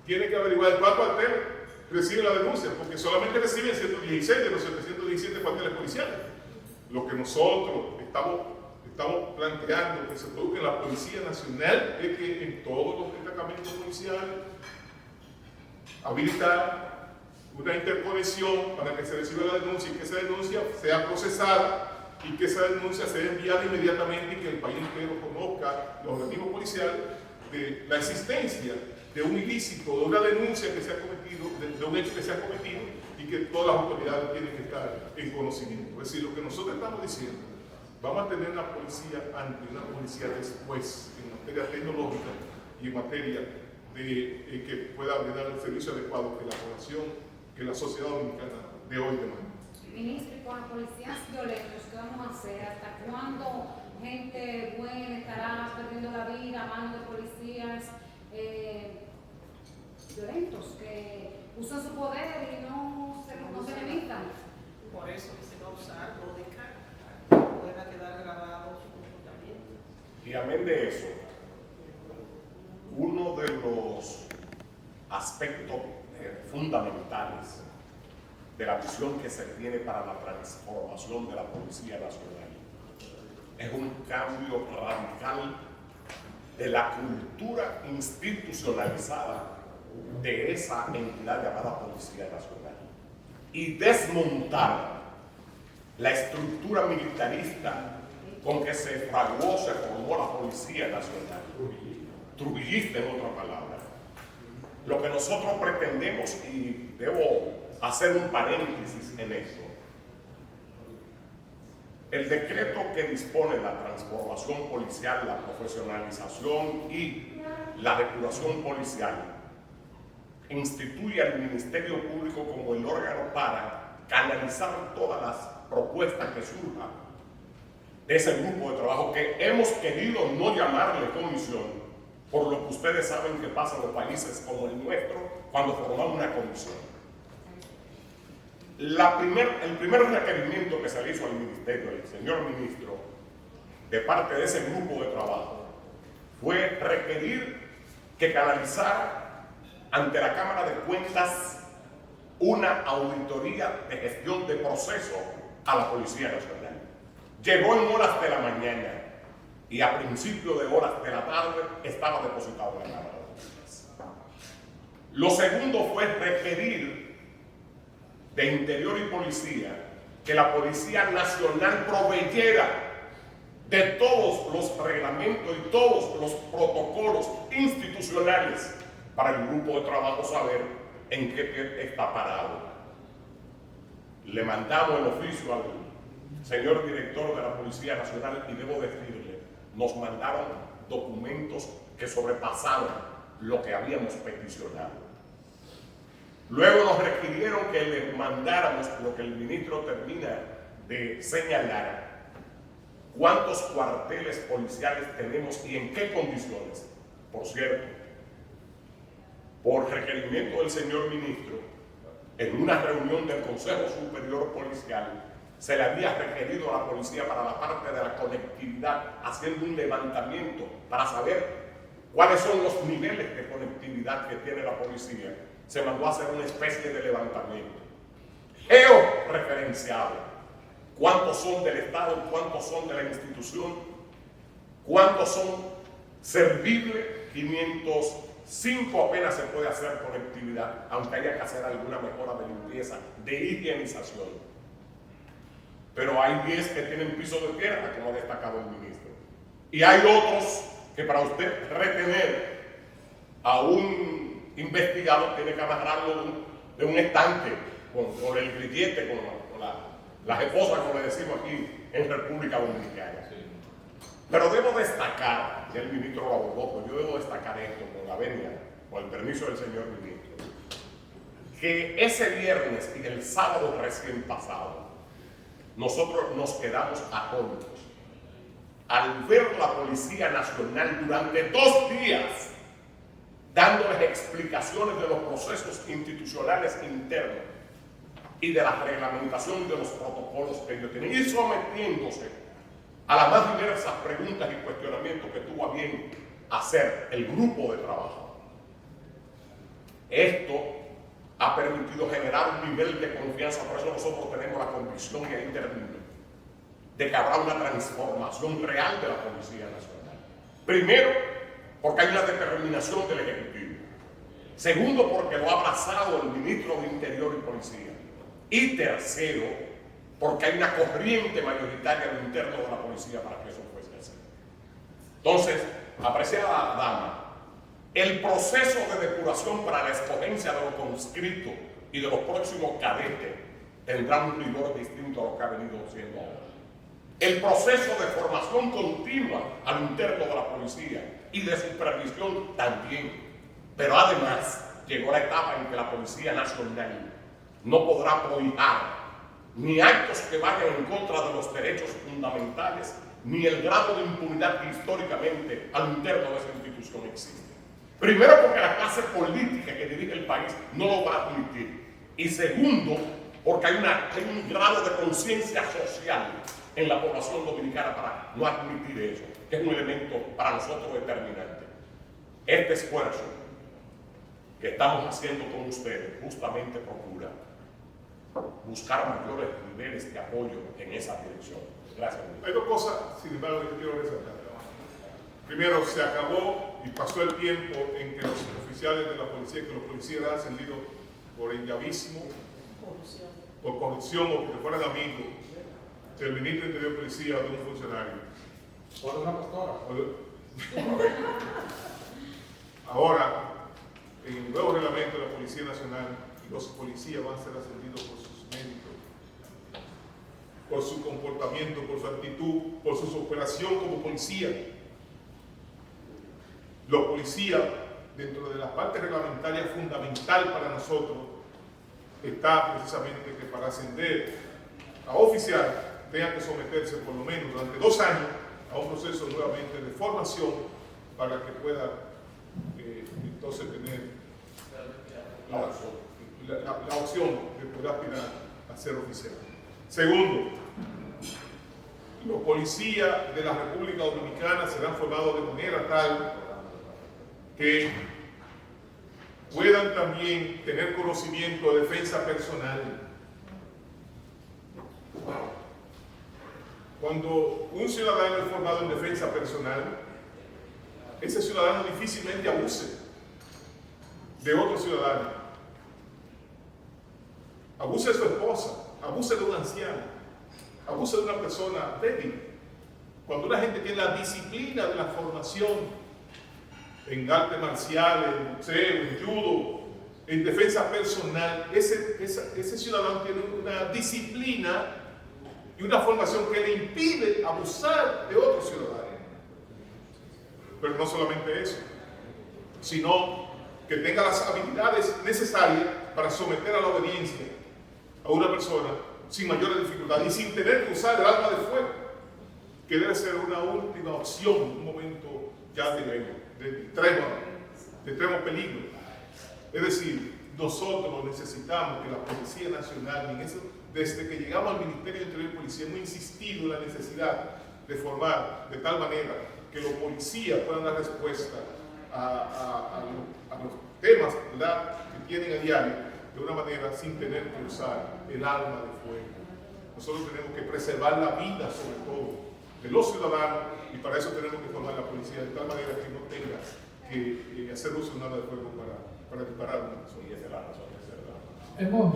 tiene que averiguar en cuál cuartel recibe la denuncia, porque solamente reciben 116 de los 717 cuarteles policiales. Lo que nosotros estamos planteando que se produzca en la Policía Nacional es que en todos los destacamentos policiales habilitar una interconexión para que se reciba la denuncia y que esa denuncia sea procesada y que esa denuncia sea enviada inmediatamente y que el país entero conozca, los organismos policiales, de la existencia de un ilícito, de una denuncia que se ha cometido, de un hecho que se ha cometido y que todas las autoridades tienen que estar en conocimiento. Es decir, lo que nosotros estamos diciendo, vamos a tener una policía antes y una policía después en materia tecnológica y en materia de que pueda brindar el servicio adecuado que la población, que la sociedad dominicana de hoy demanda. Ministro, y con los policías violentos, ¿qué vamos a hacer? ¿Hasta cuándo gente buena estará perdiendo la vida a manos de policías violentos que usan su poder y no se limitan? Por eso que se va a usar lo de cámara, que pueda quedar grabado su comportamiento. Y amén de eso, uno de los aspectos fundamentales de la visión que se tiene para la transformación de la Policía Nacional es un cambio radical de la cultura institucionalizada de esa entidad llamada Policía Nacional y desmontar la estructura militarista con que se fraguó, se formó la Policía Nacional, trujillista en otra palabra. Lo que nosotros pretendemos, y debo hacer un paréntesis en esto, el decreto que dispone la transformación policial, la profesionalización y la depuración policial instituye al Ministerio Público como el órgano para canalizar todas las propuestas que surjan de ese grupo de trabajo que hemos querido no llamarle comisión, por lo que ustedes saben que pasa en los países como el nuestro cuando formamos una comisión. El primer requerimiento que se le hizo al ministerio, al señor ministro, de parte de ese grupo de trabajo, fue requerir que canalizara ante la Cámara de Cuentas una auditoría de gestión de proceso a la Policía Nacional. Llegó en horas de la mañana y a principio de horas de la tarde estaba depositado en la Cámara de Cuentas. Lo segundo fue requerir de Interior y Policía que la Policía Nacional proveyera de todos los reglamentos y todos los protocolos institucionales para el grupo de trabajo saber en qué pie está parado. Le mandamos el oficio al señor director de la Policía Nacional y debo decirle, nos mandaron documentos que sobrepasaron lo que habíamos peticionado. Luego nos requirieron que le mandáramos lo que el ministro termina de señalar, cuántos cuarteles policiales tenemos y en qué condiciones. Por cierto, por requerimiento del señor ministro, en una reunión del Consejo Superior Policial, se le había requerido a la policía para la parte de la conectividad, haciendo un levantamiento para saber cuáles son los niveles de conectividad que tiene la policía. Se mandó a hacer una especie de levantamiento georreferenciado. ¿Cuántos son del Estado? ¿Cuántos son de la institución? ¿Cuántos son servibles? 505 apenas se puede hacer conectividad, aunque haya que hacer alguna mejora de limpieza, de higienización. Pero hay 10 que tienen piso de tierra, como ha destacado el ministro. Y hay otros que para usted retener a un investigado tiene que amarrarlo de un estanque con el grillete, con la esposa, como le decimos aquí en República Dominicana. Sí. Pero debo destacar, y el ministro lo abordó, pero yo debo destacar esto con la venia, con el permiso del señor ministro, que ese viernes y el sábado recién pasado, nosotros nos quedamos atónitos al ver la Policía Nacional durante 2 días dándoles explicaciones de los procesos institucionales internos y de la reglamentación de los protocolos que ellos tienen, y sometiéndose a las más diversas preguntas y cuestionamientos que tuvo a bien hacer el grupo de trabajo. Esto ha permitido generar un nivel de confianza, por eso nosotros tenemos la convicción, y ahí termino, de que habrá una transformación real de la Policía Nacional. Primero, porque hay una determinación del Ejecutivo. Segundo, porque lo ha abrazado el ministro de Interior y Policía. Y tercero, porque hay una corriente mayoritaria en lo interno de la policía para que eso fuese así. Entonces, apreciada dama, el proceso de depuración para la escogencia de los conscriptos y de los próximos cadetes tendrá un rigor distinto a lo que ha venido siendo ahora. El proceso de formación continua al interno de la policía y de supervisión también. Pero además llegó la etapa en que la Policía Nacional no podrá prohijar ni actos que vayan en contra de los derechos fundamentales, ni el grado de impunidad que históricamente al interno de esa institución existe. Primero, porque la clase política que dirige el país no lo va a admitir. Y segundo, porque hay un grado de conciencia social en la población dominicana para no admitir eso, que es un elemento para nosotros determinante. Este esfuerzo que estamos haciendo con ustedes justamente procura buscar mayores niveles de apoyo en esa dirección. Gracias. Hay dos cosas, sin embargo, que quiero resaltar. Primero, se acabó y pasó el tiempo en que los oficiales de la policía, que los policías eran ascendidos por engavismo, por corrupción o porque fueran amigos del ministro de Interior y Policía o de un funcionario. Por una pastora. Ahora, en el nuevo reglamento de la Policía Nacional, los policías van a ser ascendidos por sus méritos, por su comportamiento, por su actitud, por su operación como policía. Los policías, dentro de la parte reglamentaria fundamental para nosotros, está precisamente que para ascender a oficial tengan que someterse por lo menos durante 2 años a un proceso nuevamente de formación para que pueda entonces tener la opción de poder aspirar a ser oficial. Segundo, los policías de la República Dominicana serán formados de manera tal que puedan también tener conocimiento de defensa personal. Cuando un ciudadano es formado en defensa personal, ese ciudadano difícilmente abuse de otro ciudadano. Abuse de su esposa, abuse de un anciano, abuse de una persona débil. Cuando una gente tiene la disciplina de la formación en artes marciales, en boxeo, en judo, en defensa personal, ese ciudadano tiene una disciplina y una formación que le impide abusar de otro ciudadano. Pero no solamente eso, sino que tenga las habilidades necesarias para someter a la obediencia a una persona sin mayores dificultades y sin tener que usar el arma de fuego, que debe ser una última opción en un momento ya de extremo peligro. Es decir, nosotros necesitamos que la Policía Nacional, en eso, desde que llegamos al Ministerio de Interior y Policía, hemos insistido en la necesidad de formar de tal manera que los policías puedan dar respuesta a los temas, ¿verdad?, que tienen a diario, de una manera sin tener que usar el arma de fuego. Nosotros tenemos que preservar la vida, sobre todo, de los ciudadanos, y para eso tenemos que formar la policía de tal manera que no tenga que hacer uso de un arma de fuego para disparar a una persona. Y esa es la razón de ser.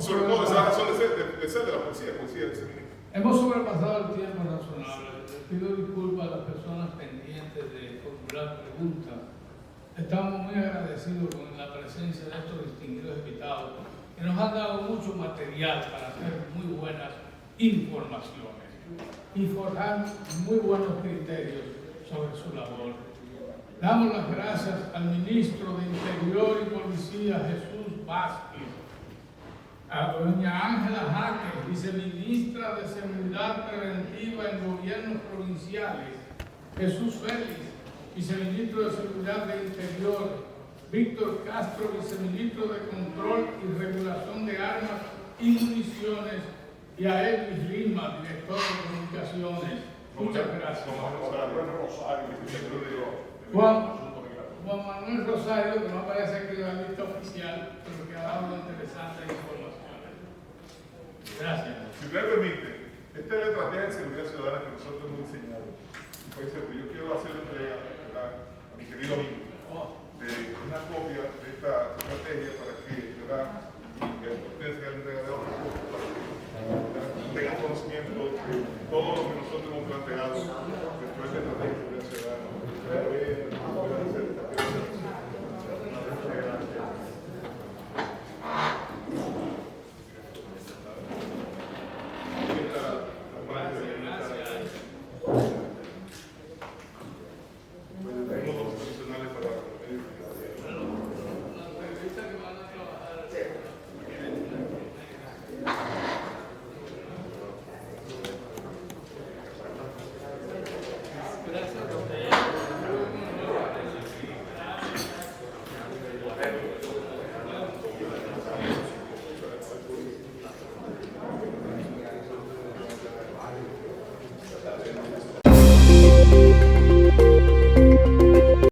Sobre todo, esa es la razón de ser de la policía de ser. Hemos sobrepasado el tiempo razonable. Pido disculpas a las personas pendientes de formular preguntas. Estamos muy agradecidos con la presencia de estos distinguidos invitados que nos han dado mucho material para hacer muy buenas informaciones y forjar muy buenos criterios sobre su labor. Damos las gracias al ministro de Interior y Policía, Jesús Vázquez, a doña Ángela Jaque, viceministra de Seguridad Preventiva en Gobiernos Provinciales, Jesús Félix, viceministro de Seguridad de Interior, Víctor Castro, viceministro de Control y Regulación de Armas y Municiones, y a Elvis Lima, director de Comunicaciones. Muchas gracias. Juan Manuel Rosario, que no aparece aquí en la lista oficial, pero que ha dado interesantes informaciones. Gracias. Si me permite, Esta es la estrategia de seguridad ciudadana que nosotros hemos diseñado. Por ejemplo, yo quiero hacer entrega a mi querido amigo de una copia de esta estrategia para que ustedes sean entrega de otros, para que tengan conocimiento de todo lo que nosotros hemos planteado